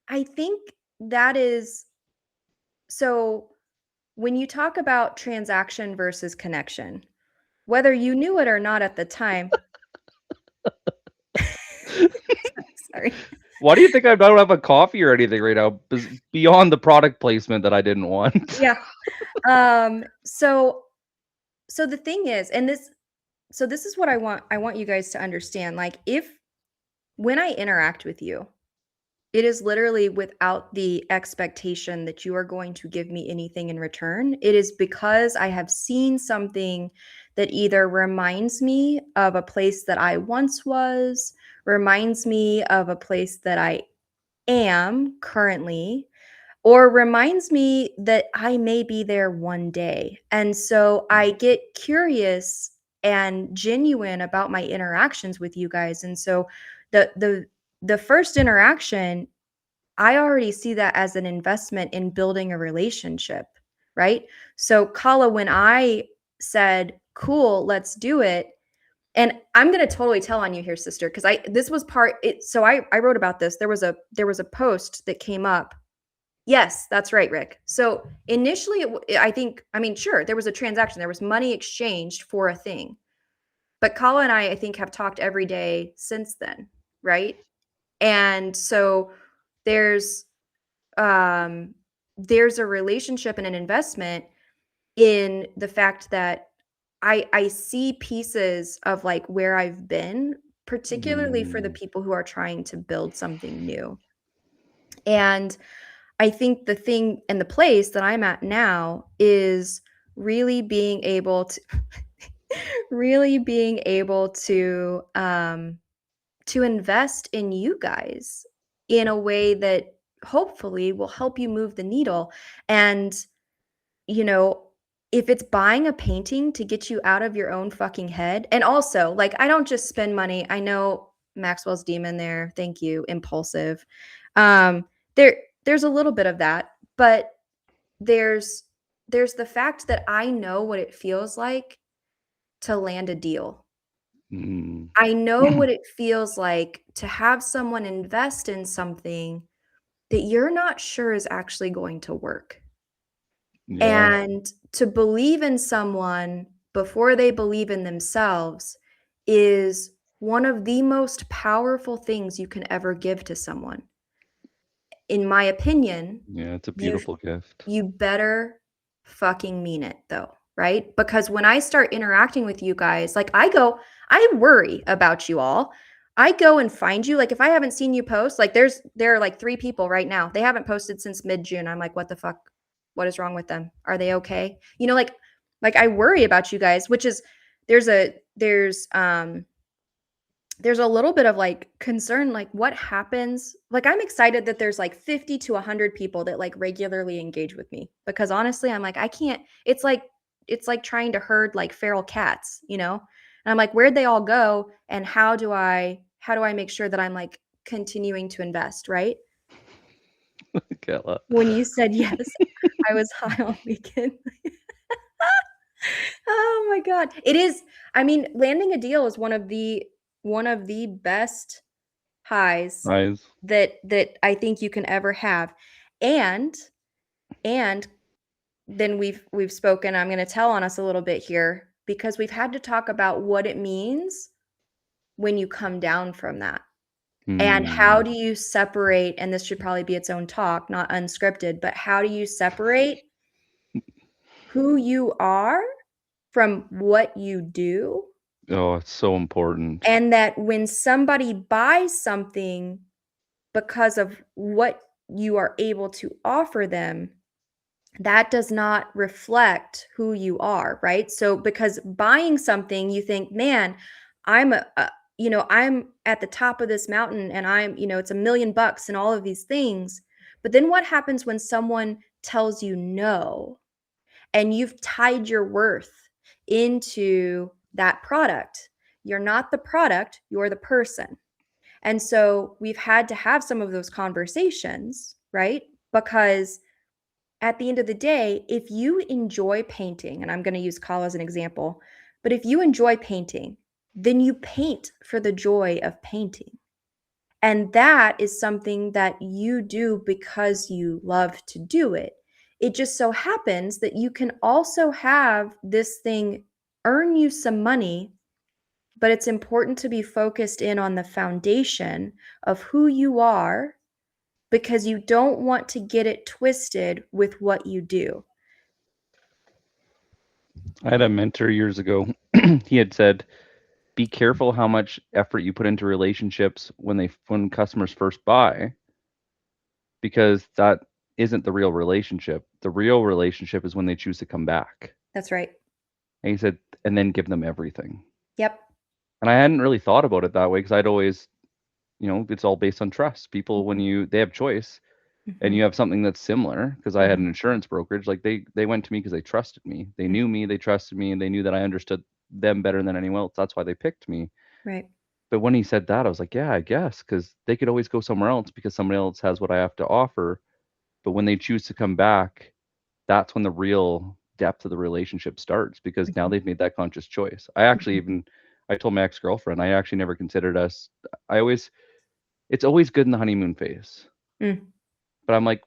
I think that is so when you talk about transaction versus connection, whether you knew it or not at the time. Sorry. Why do you think I don't have a coffee or anything right now? Beyond the product placement that I didn't want. Yeah. So the thing is, and this is what I want you guys to understand. Like, if when I interact with you, it is literally without the expectation that you are going to give me anything in return. It is because I have seen something that either reminds me of a place that I once was, reminds me of a place that I am currently, or reminds me that I may be there one day. And so I get curious and genuine about my interactions with you guys. And so the first interaction, I already see that as an investment in building a relationship, right? So Kala, when I said, "Cool, let's do it," and I'm gonna totally tell on you here, sister, because I this was part it. So I wrote about this. There was a post that came up. Yes, that's right, Rick. So initially, I mean, sure, there was a transaction. There was money exchanged for a thing. But Kala and I think, have talked every day since then, right? And so there's um there's a relationship and an investment in the fact that I see pieces of like where I've been, particularly for the Mm, people who are trying to build something new. And I think the thing and the place that I'm at now is really being able to really being able to invest in you guys in a way that hopefully will help you move the needle. And you know, if it's buying a painting to get you out of your own fucking head, and also, like, I don't just spend money. I know Maxwell's demon there. Thank you, impulsive. Um, there's a little bit of that, but there's there's the fact that I know what it feels like to land a deal. mm. I know what it feels like to have someone invest in something that you're not sure is actually going to work. Yeah. And to believe in someone before they believe in themselves is one of the most powerful things you can ever give to someone. In my opinion, Yeah, it's a you beautiful gift. you better fucking mean it though, right? Because when I start interacting with you guys, like I worry about you all. I go and find you. Like, if I haven't seen you post, like there are like 3 people right now. They haven't posted since mid-June. I'm like, what the fuck? What is wrong with them? Are they okay? Like I worry about you guys, which is there's a there's a little bit of like concern, like what happens, like I'm excited that there's like 50 to 100 people that like regularly engage with me, because honestly I'm like I can't, it's like trying to herd like feral cats, and I'm like, where'd they all go, and how do I make sure that I'm like continuing to invest, right? Kayla. When you said yes, I was high on weekend. Oh my god, it is. I mean, landing a deal is one of the best highs Eyes. that I think you can ever have. And and then we've spoken, I'm going to tell on us a little bit here, because we've had to talk about what it means when you come down from that. And how Mm. do you separate, and this should probably be its own talk, not unscripted, but how do you separate who you are from what you do? Oh, it's so important. And that when somebody buys something because of what you are able to offer them, that does not reflect who you are, right? So because buying something, you think, man, I'm at the top of this mountain, and it's $1 million and all of these things. But then what happens when someone tells you no, and you've tied your worth into that product? You're not the product, you're the person. And so we've had to have some of those conversations, right? Because at the end of the day, if you enjoy painting, and I'm going to use Kala as an example, but if you enjoy painting, then you paint for the joy of painting. And that is something that you do because you love to do it. It just so happens that you can also have this thing earn you some money but it's important to be focused in on the foundation of who you are because you don't want to get it twisted with what you do. I had a mentor years ago. He had said, "Be careful how much effort you put into relationships when customers first buy, because that isn't the real relationship. The real relationship is when they choose to come back." That's right. And he said, "And then give them everything." Yep. And I hadn't really thought about it that way because I'd always, it's all based on trust. People, when Mhm, they have choice and mhm, you have something that's similar, because I had mhm, an insurance brokerage, like they went to me because they trusted me. They mhm. knew me, they trusted me, and they knew that I understood them better than anyone else. That's why they picked me. Right. But when he said that, I was like, yeah, I guess, because they could always go somewhere else because somebody else has what I have to offer. But when they choose to come back, that's when the real depth of the relationship starts, because now Mhm, they've made that conscious choice. I actually mhm, even I told my ex-girlfriend, I actually never considered us. I always It's always good in the honeymoon phase. mm, But I'm like,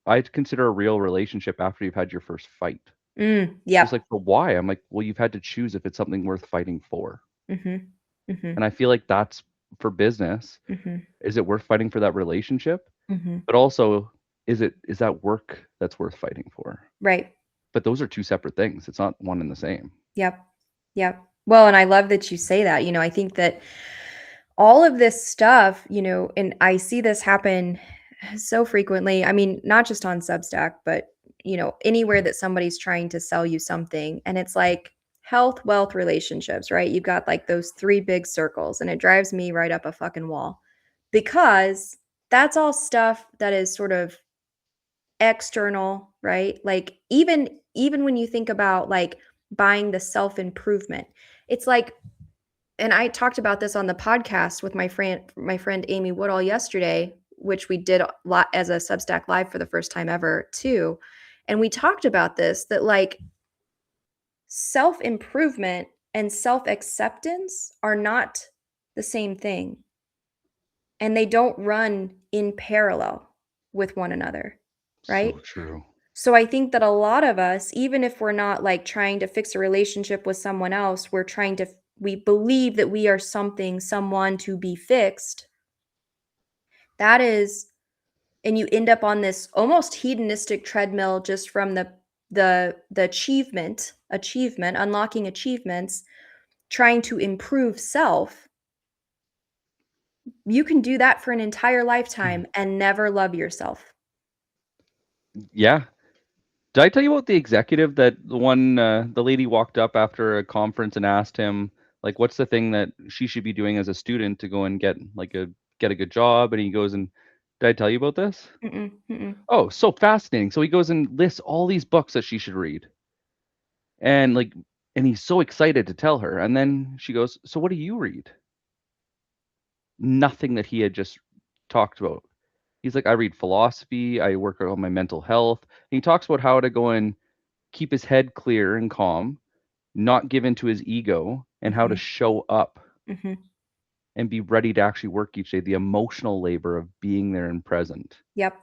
I'd consider a real relationship after you've had your first fight. She's yep. like, "But why?" I'm like, "Well, you've had to choose if it's something worth fighting for." Mhm, mhm, And I feel like that's for business. mhm, Is it worth fighting for that relationship? mhm. But also, is that work that's worth fighting for? Right. But those are two separate things. It's not one and the same. Yep. Yep. Well, and I love that you say that. I think that all of this stuff, and I see this happen so frequently. I mean, not just on Substack, but anywhere that somebody's trying to sell you something and it's like health, wealth, relationships, right? You've got like those three big circles and it drives me right up a fucking wall because that's all stuff that is sort of external, right? Like even when you think about like buying the self-improvement, it's like, and I talked about this on the podcast with my friend Amy Woodall yesterday, which we did as a Substack live for the first time ever too. And we talked about this that like self-improvement and self-acceptance are not the same thing and they don't run in parallel with one another, right? So true. So I think that a lot of us, even if we're not like trying to fix a relationship with someone else, we believe that we are someone to be fixed. That is, and you end up on this almost hedonistic treadmill just from the achievement, unlocking achievements, trying to improve self. You can do that for an entire lifetime and never love yourself. Yeah. Did I tell you about the executive that the lady walked up after a conference and asked him, like, what's the thing that she should be doing as a student to go and get a good job? And he goes and, did I tell you about this? Mm-mm, mm-mm, Oh, so fascinating. So he goes and lists all these books that she should read. And like, and he's so excited to tell her. And then she goes, "So what do you read?" Nothing that he had just talked about. He's like, "I read philosophy, I work on my mental health." And he talks about how to go and keep his head clear and calm, not give into his ego, and how to mhm, show up mhm. and be ready to actually work each day, the emotional labor of being there and present. Yep,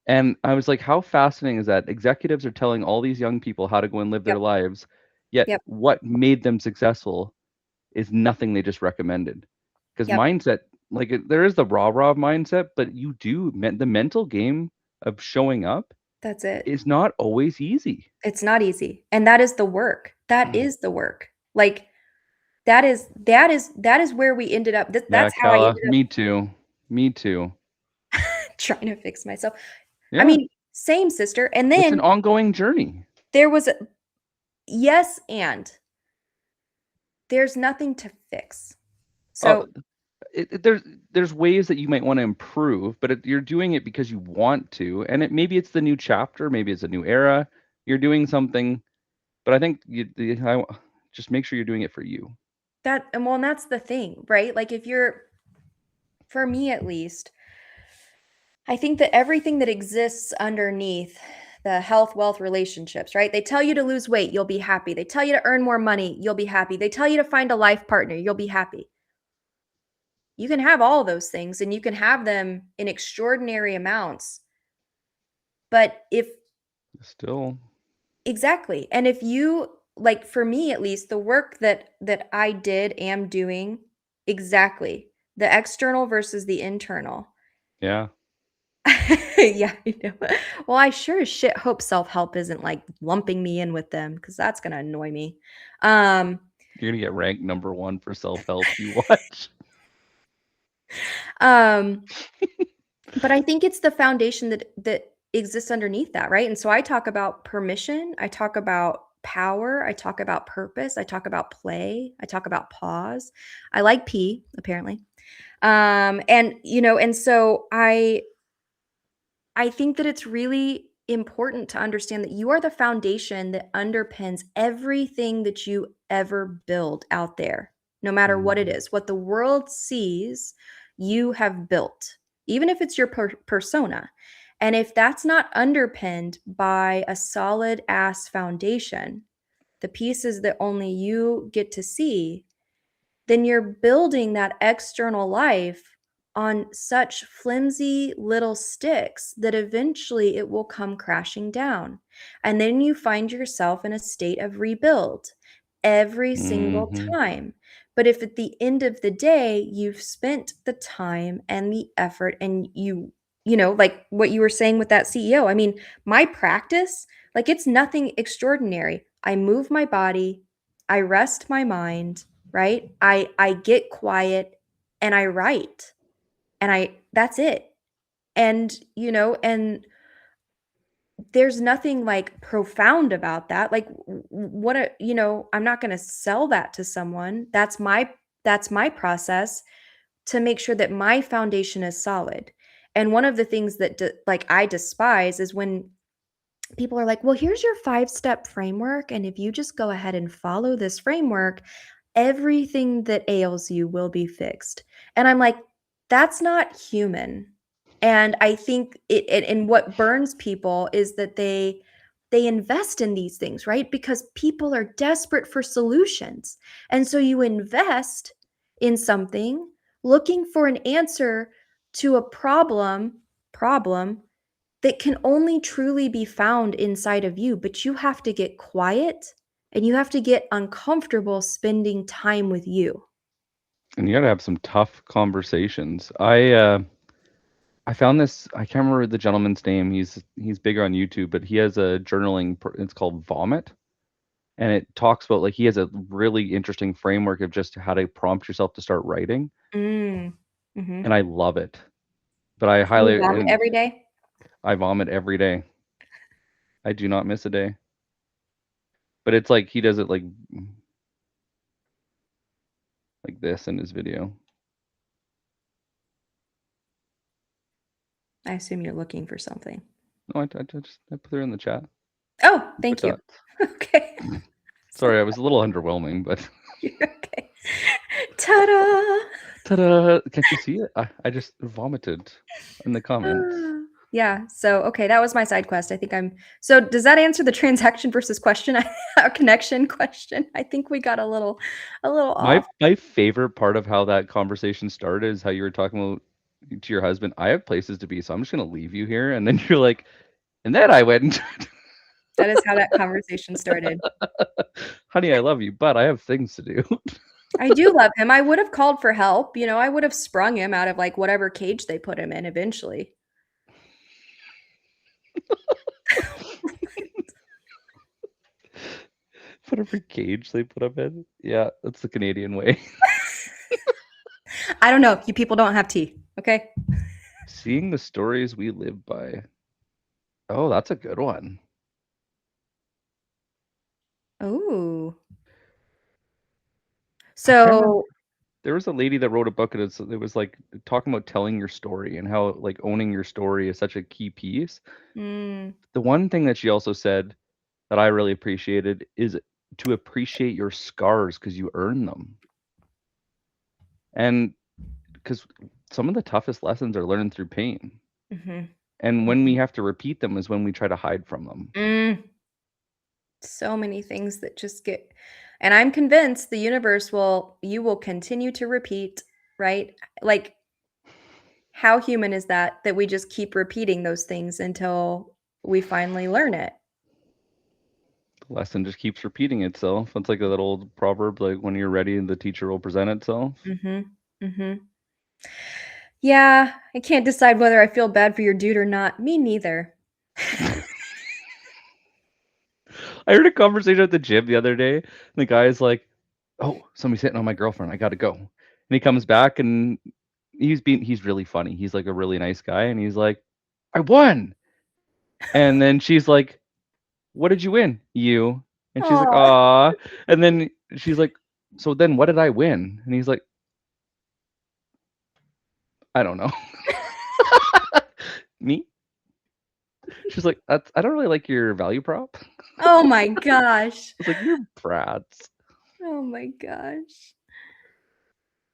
And I was like, how fascinating is that? Executives are telling all these young people how to go and live their yep, lives, yet yep, what made them successful is nothing they just recommended. Because yep. mindset, like there is the rah-rah mindset, but the mental game of showing up That's it. is not always easy. It's not easy, and that is the work. That is the work. Like, that is where we ended up. Yeah, That's how I ended Kala, me too. Me too. up trying to fix myself. I Yeah, mean, same sister, and it's an then ongoing journey. there was a yes, and there's nothing to fix. Oh, So there's ways that you might want to improve, but you're doing it because you want to, and maybe it's the new chapter, maybe it's a new era. You're doing something, but I think just make sure you're doing it for you. and that's the thing, right? Like, if you're for me at least, I think that everything that exists underneath the health, wealth, relationships, right? They tell you to lose weight, you'll be happy. They tell you to earn more money, you'll be happy. They tell you to find a life partner, you'll be happy. You can have all those things and you can have them in extraordinary amounts. But if Still, exactly, and if you like for me at least, the work that I am doing exactly, the external versus the internal. Yeah. Yeah, I know. Well, I sure as shit hope self-help isn't like lumping me in with them because that's gonna annoy me. Um, You're gonna get ranked number 1 for self-help, you watch. um, but I think it's the foundation that exists underneath that, right? And so I talk about permission, I talk about power, I talk about purpose, I talk about play, I talk about pause. I like P, apparently. And and so I think that it's really important to understand that you are the foundation that underpins everything that you ever build out there, no matter what it Mhm. is. What the world sees, you have built, even if it's your persona. And if that's not underpinned by a solid ass foundation, the pieces that only you get to see, then you're building that external life on such flimsy little sticks that eventually it will come crashing down. And then you find yourself in a state of rebuild every single Mhm. time. But if at the end of the day, you've spent the time and the effort and like what you were saying with that CEO, I mean, my practice, like it's nothing extraordinary. I move my body, I rest my mind, right? I get quiet and I write. And that's it. And and there's nothing like profound about that. Like I'm not going to sell that to someone. That's my process to make sure that my foundation is solid. And one of the things that like I despise is when people are like, "Well, here's your 5-step framework and if you just go ahead and follow this framework, everything that ails you will be fixed." And I'm like, "That's not human." And I think and what burns people is that they invest in these things, right? Because people are desperate for solutions. And so you invest in something looking for an answer to a problem that can only truly be found inside of you, but you have to get quiet and you have to get uncomfortable spending time with you. And you gotta have some tough conversations. I found this. I can't remember the gentleman's name. He's bigger on YouTube, but he has a journaling. It's called Vomit, and it talks about like he has a really interesting framework of just how to prompt yourself to start writing, Mm. Mhm. and I love it. But I You highly vomit and every day? I vomit every day. I do not miss a day. But it's like he does it like this in his video. I assume you're looking for something. No, I put her in the chat. Oh, Quick thank you. thoughts. Okay. So Sorry, I was a little underwhelming, but you're okay. Ta-da! ta-da! Can't you see it? I just vomited in the comments. Ah. Yeah, so, okay, that was my side quest. I think I'm so does that answer the transaction versus question connection question? I think we got a little My off. my favorite part of how that conversation started is how you were talking about to your husband, "I have places to be, so I'm just gonna leave you here." And then you're like, "And then I went and That is how that conversation started. honey, I love you, but I have things to do." I do love him. I would have called for help, I would have sprung him out of, like, whatever cage they put him in eventually. Whatever cage they put him in. Yeah, that's the Canadian way. I don't know, you people don't have tea, okay? Seeing the stories we live by. Oh, that's a good one. Ooh. I can't remember. So There was a lady that wrote a book and it was like talking about telling your story and how like owning your story is such a key piece. mm, The one thing that she also said that I really appreciated is to appreciate your scars because you earn them. And because some of the toughest lessons are learned through pain. mhm, And when we mhm. have to repeat them is when we try to hide from them. Mm, so many things that just get and I'm convinced the universe will continue to repeat, right? Like, how human is that we just keep repeating those things until we finally learn it? Lesson just keeps repeating itself. It's like that old proverb, like when you're ready, the teacher will present itself. Mhm. Mhm. Yeah, I can't decide whether I feel bad for your dude or not. Me neither. I heard a conversation at the gym the other day. And the guy's like, "Oh, somebody's hitting on my girlfriend. I got to go." And he comes back and he's really funny. He's like a really nice guy, and he's like, "I won." And then she's like, "What did you win?" "You." And she's like, Aw. "Aw." And then she's like, "So then what did I win?" And he's like, "I don't know." Me? She's like, "That's I don't really like your value prop." I Oh my gosh. was like, "You're brats." Oh my gosh.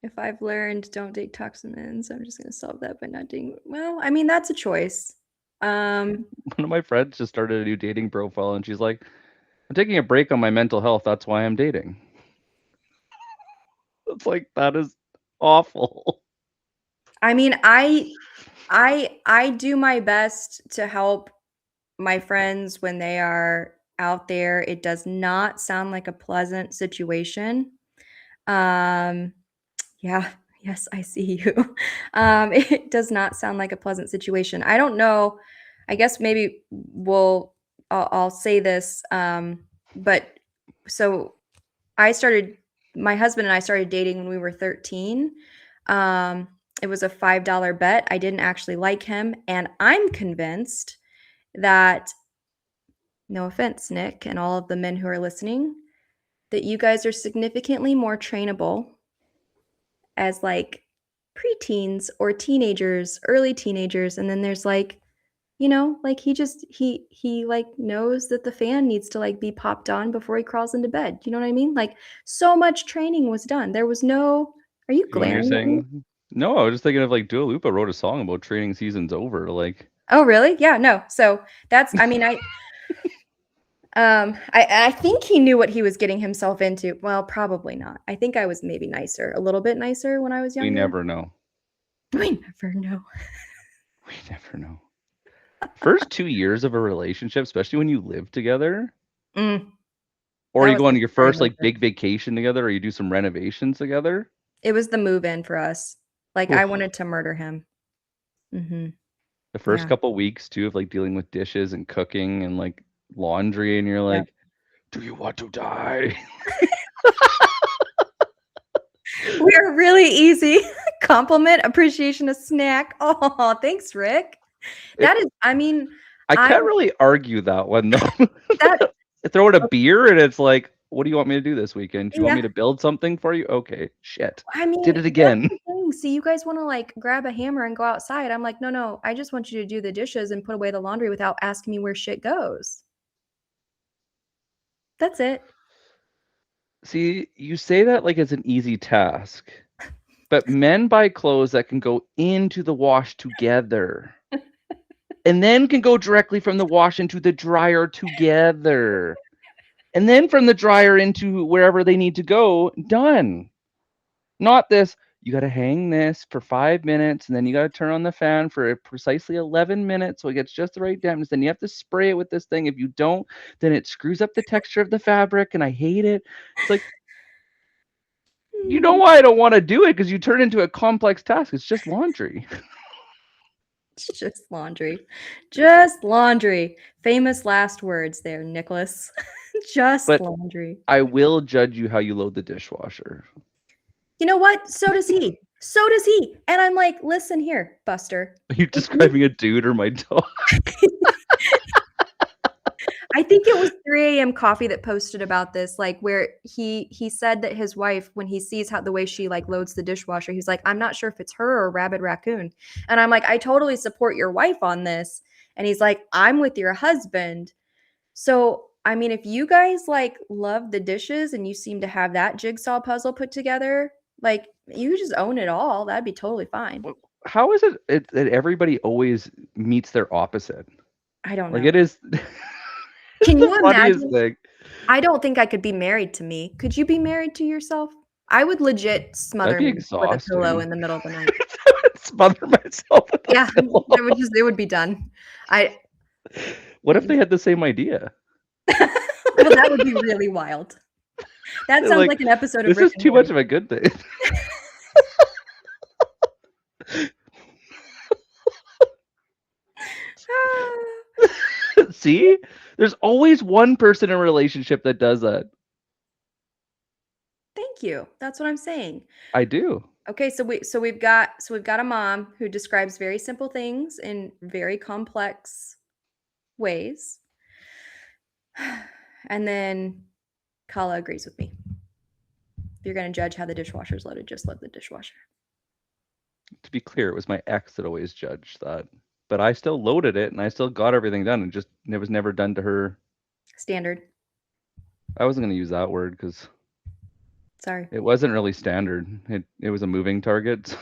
If I've learned don't date toxic men, so I'm just gonna solve that by not dating. Well, I mean, that's a choice. Um, One of my friends just started a new dating profile, and she's like, "I'm taking a break on my mental health. That's why I'm dating." It's like, that is awful. I mean, I do my best to help my friends when they are out there. It does not sound like a pleasant situation. Um, yeah, yes, I see you. It does not sound like a pleasant situation. I don't know. I guess maybe I'll say this. But so I started, my husband and I started dating when we were 13. Um, it was a $5 bet. I didn't actually like him. And I'm convinced that, no offense, Nick, and all of the men who are listening, that you guys are significantly more trainable as like preteens or teenagers, early teenagers. And then there's like, like he like knows that the fan needs to like be popped on before he crawls into bed. You know what I mean? Like so much training was done. There was no, are you When you're glaring at me? saying no, I was just thinking of like Dua Lipa wrote a song about training seasons over. Like, Oh, really? Yeah, no. So that's, I mean, I think he knew what he was getting himself into. Well, probably not. I think I was maybe nicer, a little bit nicer when I was we younger. never know. We never know. We never know. First 2 years of a relationship, especially when you live together, Mm, or that you was go on the your scary first like movement. big vacation together, or you do some renovations together. It was the move-in for us. Like, I Oof. wanted to murder him. Mhm. The first Yeah. couple weeks too of like dealing with dishes and cooking and like laundry, and you're Yep. like, "Do you want to die?" We're really easy. Compliment, appreciation, a snack. Oh, thanks, Rick. It That is, I mean, I I can't really argue that one though. that Throw in a beer and it's like, "What do you want me to do this weekend? Do you want yeah. me to build something for you?" "Okay, shit. I mean, Did it that's again." the thing. See, you guys wanna, like, grab a hammer and go outside. I'm like, "No, no, I just want you to do the dishes and put away the laundry without asking me where shit goes." That's it. See, you say that like it's an easy task, but men buy clothes that can go into the wash together, and then can go directly from the wash into the dryer together, and then from the dryer into wherever they need to go, done. Not this, you gotta hang this for 5 minutes, and then you gotta turn on the fan for precisely 11 minutes so it gets just the right dampness. Then you have to spray it with this thing. If you don't, then it screws up the texture of the fabric, and I hate it. It's like, you know Mm. why I don't wanna do it? Because you turn it into a complex task. It's just laundry. It's just laundry. Just laundry. Famous last words there, Nicholas. Just But laundry. I will judge you how you load the dishwasher. You know what? So does he. So does he. And I'm like, "Listen here, Buster. Are you If you" describing a dude or my dog? I think it was 3 AM Coffee that posted about this, like, where he said that his wife, when he sees how the way she, like, loads the dishwasher, he's like, "I'm not sure if it's her or Rabid Raccoon." And I'm like, "I totally support your wife on this." And he's like, "I'm with your husband." So, I mean, if you guys, like, love the dishes and you seem to have that jigsaw puzzle put together, like, you just own it all, that'd be totally fine. Well, how is it that everybody always meets their opposite? I don't Like, know. it is it's Can the you funniest imagine? thing. I don't think I could be married to me. Could you be married to yourself? I would legit That'd smother be me with a pillow exhausting. in the middle of the night. Smother myself with a Yeah, pillow. it would be done. I What if they had the same idea? Well, that would be really wild. That They're sounds like, like an episode of this Rick is and too much Morty. of a good thing. Ah, See? There's always one person in a relationship that does that. thank you. That's what I'm saying. I do. Okay, so we've got a mom who describes very simple things in very complex ways. And then Kala agrees with me. If you're going to judge how the dishwasher's loaded, just load the dishwasher. To be clear, it was my ex that always judged that. But I still loaded it and I still got everything done, and just it was never done to her. Standard. I wasn't going to use that word because Sorry. it wasn't really standard. It was a moving target.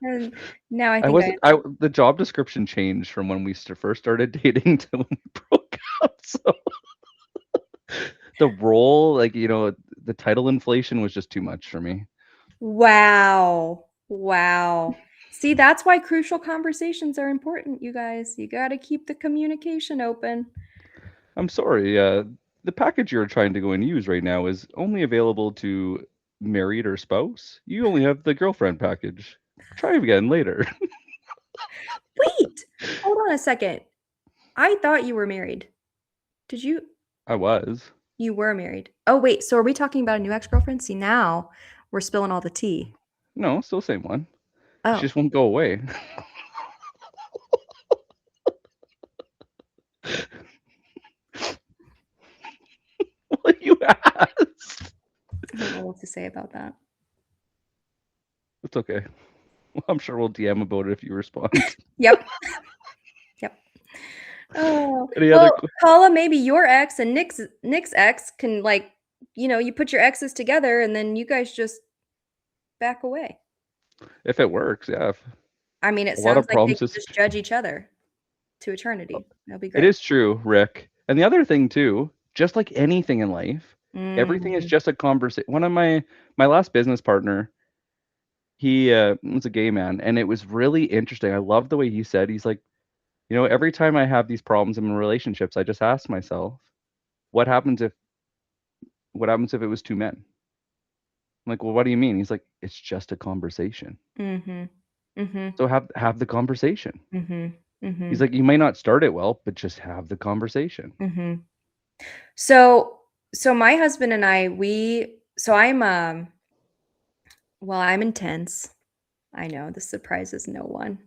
And now I I think I wasn't. I The job description changed from when we first started dating to when we broke up. So the role, like the title inflation was just too much for me. Wow. Wow. See, that's why crucial conversations are important, you guys. You got to keep the communication open. I'm sorry. The package you're trying to go and use right now is only available to married or spouse. You only have the girlfriend package. Try again later. Wait, hold on a second. I thought you were married. Did you? I was. You were married. Oh, wait. So are we talking about a new ex-girlfriend? See, now we're spilling all the tea. No, still same one. She Oh, just won't go away. What you asked? I don't know what to say about that. It's okay. I'm sure we'll DM about it if you respond. Yep. Yep. Oh, Any other? well, Paula, maybe your ex and Nick's ex can you put your exes together and then you guys just back away. If it works, yeah. I mean, it A lot sounds of like they problems could just judge each other to eternity. That'll be It great. is true, Rick. And the other thing too, just like anything in life, everything is Mm. just a conversation. One of my last business partner, he was a gay man, and it was really interesting. I love the way he said, he's like, every time I have these problems in relationships, I just ask myself, what happens if it was two men? I'm like, well, what do you mean? He's like, it's just a conversation. Mhm. Mhm. So have the conversation. Mhm. He's Mhm. like, you may not start it well, but just have the conversation. Mhm. So my husband and I, I'm intense. I know this surprises no one.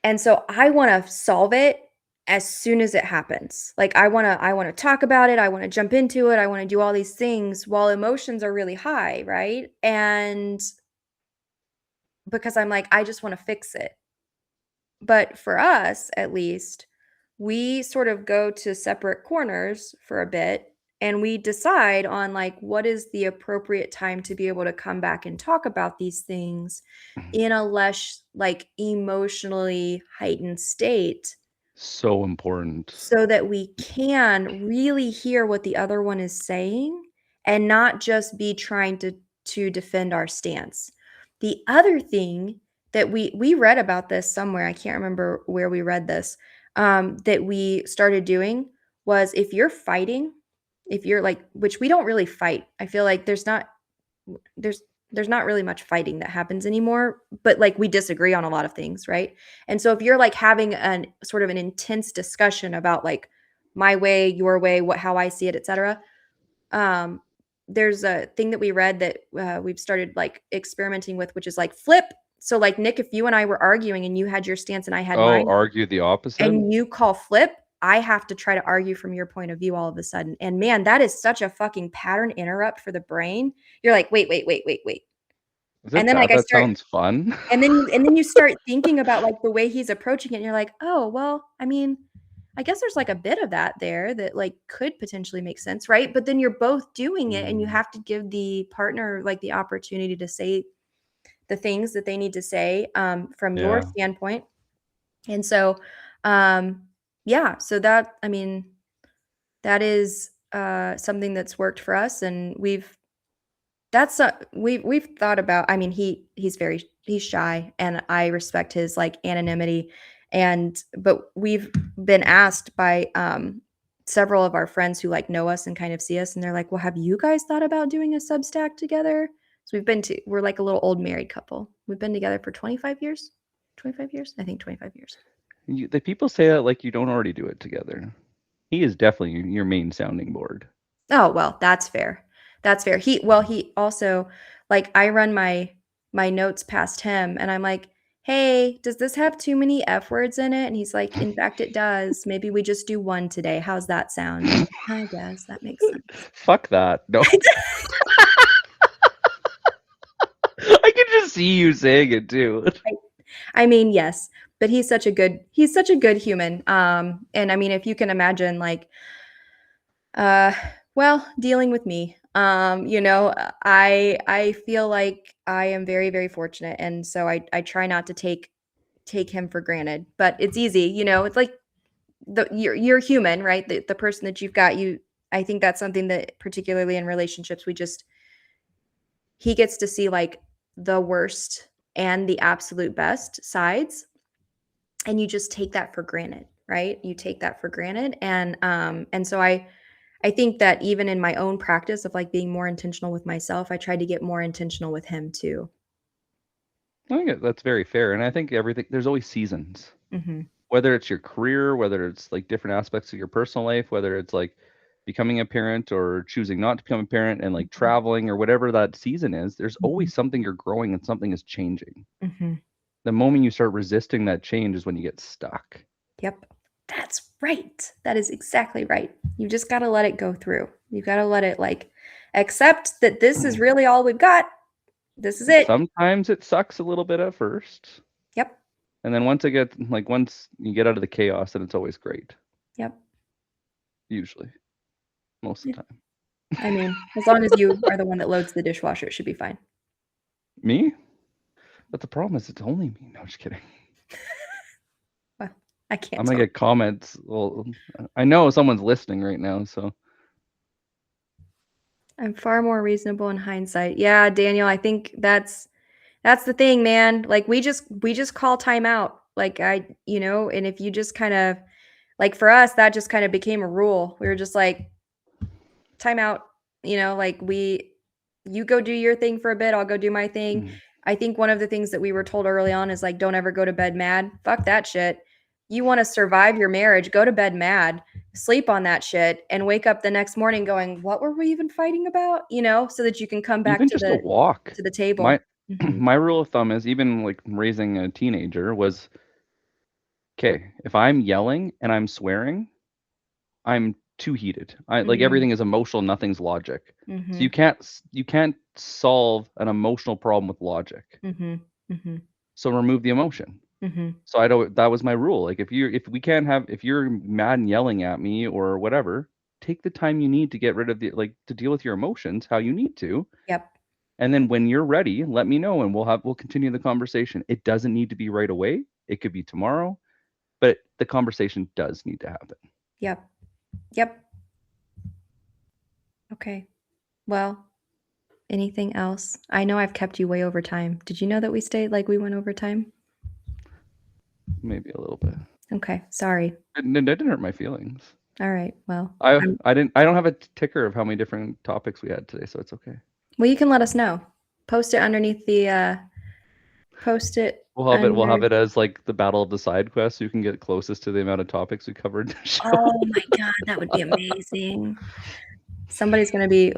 And so I want to solve it as soon as it happens. Like I want to talk about it, I want to jump into it, I want to do all these things while emotions are really high, right? And because I'm like I just want to fix it. But for us, at least, we sort of go to separate corners for a bit and we decide on like what is the appropriate time to be able to come back and talk about these things in a less like emotionally heightened state So important. so that we can really hear what the other one is saying and not just be trying to defend our stance. The other thing that we read about this somewhere, I can't remember where we read this, that we started doing was if you're like, which we don't really fight. I feel like there's there's not really much fighting that happens anymore, but like we disagree on a lot of things, right? And so if you're like having an sort of an intense discussion about like my way, your way, what how I see it, etc. Um, there's a thing that we read that we've started like experimenting with, which is like flip. So like Nick, if you and I were arguing and you had your stance and I had Oh, mine, argue the opposite? and you call flip, I have to try to argue from your point of view all of a sudden. And man, that is such a fucking pattern interrupt for the brain. You're like, wait, wait, wait, wait, wait. Is And it then like that? I That start sounds fun. and then you start thinking about like the way he's approaching it and you're like, "Oh, well, I mean, I guess there's like a bit of that there that like could potentially make sense, right?" But then you're both doing it and you Mm, have to give the partner like the opportunity to say the things that they need to say from your yeah. standpoint. And so yeah, so that I mean, that is something that's worked for us and we've thought about. I mean, he's shy and I respect his like anonymity But we've been asked by several of our friends who like know us and kind of see us, and they're like, well, have you guys thought about doing a Substack together? So we're like a little old married couple. We've been together for 25 years. 25 years? I think 25 years. The people say that like you don't already do it together. He is definitely your main sounding board. Oh, well, that's fair. That's fair. He also, like, I run my notes past him and I'm like, "Hey, does this have too many F words in it?" And he's like, "In fact, it does. Maybe we just do one today. How's that sound?" And I'm like, "I guess that makes sense." Fuck that. No. I can just see you saying it too. I mean, yes, but he's such a good human. And I mean, if you can imagine, like, well, dealing with me, I feel like I am very, very fortunate, and so I try not to take him for granted. But it's easy, it's like you're human, right? The person that you've got, I think that's something that particularly in relationships, he gets to see like the worst and the absolute best sides, and you just take that for granted, right? You take that for granted, and so I think that even in my own practice of like being more intentional with myself, I try to get more intentional with him too. I think that's very fair, and I think there's always seasons. Mhm. Whether it's your career, whether it's like different aspects of your personal life, whether it's like becoming a parent or choosing not to become a parent and like Mhm. traveling or whatever that season is, there's Mhm. always something you're growing and something is changing. Mhm. The moment you start resisting that change is when you get stuck. Yep. That's right. That is exactly right. You just got to let it go through. You got to let it like accept that this is really all we've got. This is it. Sometimes it sucks a little bit at first. Yep. And then once you get out of the chaos, then it's always great. Yep. Usually. Most of Yeah. the time. I mean, as long as you are the one that loads the dishwasher, it should be fine. Me? But the problem is it's only me. No, just kidding. Well, I can't I'm gonna tell. get comments. Well, I know someone's listening right now, so I'm far more reasonable in hindsight. Yeah, Daniel, I think that's the thing, man. Like we just call time out. Like and if you just kind of like for us, that just kind of became a rule. We were just like, time out, like you go do your thing for a bit, I'll go do my thing. mm. I think one of the things that we were told early on is like, don't ever go to bed mad. Fuck that shit. You want to survive your marriage, go to bed mad, sleep on that shit, and wake up the next morning going, what were we even fighting about? So that you can come back Even to just a the walk. to the table. My Mhm. my rule of thumb is even like raising a teenager was okay, if I'm yelling and I'm swearing, I'm too heated. I like Mhm. everything is emotional, nothing's logic. So Mhm. you can't solve an emotional problem with logic. Mhm. Mhm. So remove the emotion. Mhm. So I don't that was my rule. Like if you're mad and yelling at me or whatever, take the time you need to get rid of to deal with your emotions how you need to. Yep. And then when you're ready, let me know and we'll continue the conversation. It doesn't need to be right away. It could be tomorrow, but the conversation does need to happen. Yep. Yep. Okay. Well, anything else? I know I've kept you way over time. Did you know that we went over time? Maybe a little bit. Okay, sorry. It didn't hurt my feelings. All right. Well, I don't have a ticker of how many different topics we had today, so it's okay. you can let us know. Post it underneath the post it We'll have under. it as like the battle of the side quests. So you can get closest to the amount of topics we covered in the show. Oh my god, that would be amazing. Somebody's gonna be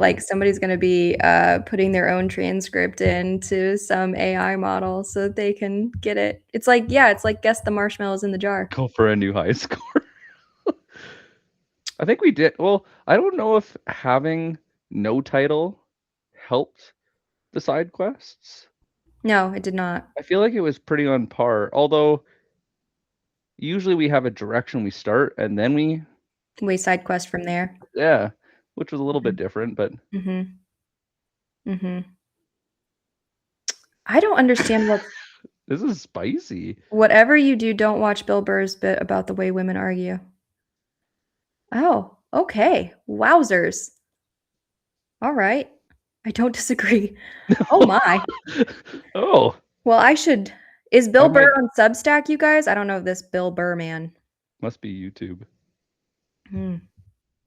putting their own transcript into some AI model so that they can get it. It's like guess the marshmallows in the jar. Go for a new high score. I think we did. Well, I don't know if having no title helped the side quests. No, it did not. I feel like it was pretty on par. Although usually we have a direction we start and then We side quest from there. yeah, which was a little bit Mhm. different, but Mhm. Mhm. I don't understand this is spicy. whatever you do, don't watch Bill Burr's bit about the way women argue. Oh, okay. Wowzers. All right. I don't disagree. Oh my. Oh, Well, Is I Bill Burr might on Substack, you guys? I don't know this Bill Burr man. must be YouTube. Hmm.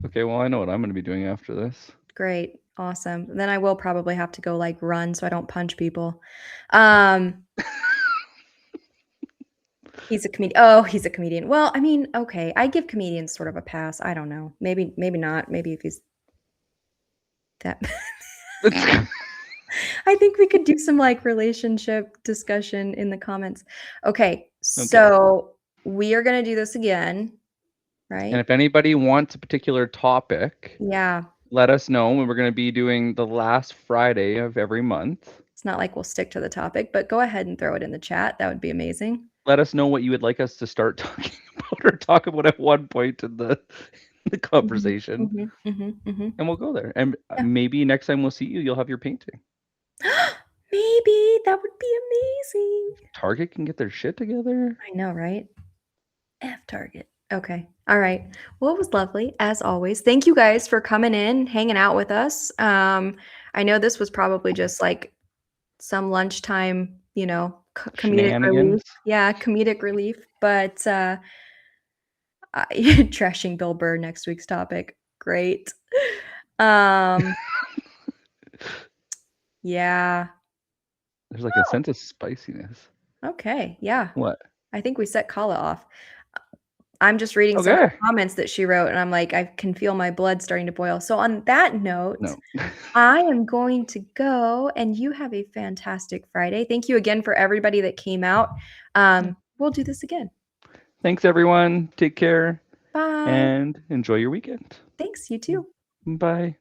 Okay, well, I know what I'm going to be doing after this. Great. Awesome. Then I will probably have to go like run so I don't punch people. Um, he's a comedian. Oh, he's a comedian. Well, I mean, okay. I give comedians sort of a pass. I don't know. Maybe not. Maybe if he's that I think we could do some like relationship discussion in the comments. Okay. So we are going to do this again, And right? if anybody wants a particular topic, Yeah. let us know. We're going to be doing the last Friday of every month. It's not like we'll stick to the topic, but go ahead and throw it in the chat. That would be amazing. Let us know what you would like us to start talking about or talk about at one point in the conversation. And we'll go there. And Yeah. maybe next time we'll see you, you'll have your painting. Maybe that would be amazing. Target can get their shit together. I know, right? F Target. Okay. All right. Well, it was lovely as always. Thank you guys for coming in, hanging out with us. I know this was probably just like some lunchtime, comedic relief. Shenanigans. Yeah, comedic relief. But trashing Bill Burr next week's topic. Great. Yeah. There's like a sense of spiciness. Okay. Yeah. What? I think we set Kala off. I'm just reading some of the comments that she wrote, and I'm like, I can feel my blood starting to boil. So on that note, No. I am going to go, and you have a fantastic Friday. Thank you again for everybody that came out. We'll do this again. Thanks, everyone. Take care. Bye. And enjoy your weekend. Thanks. You too. Bye.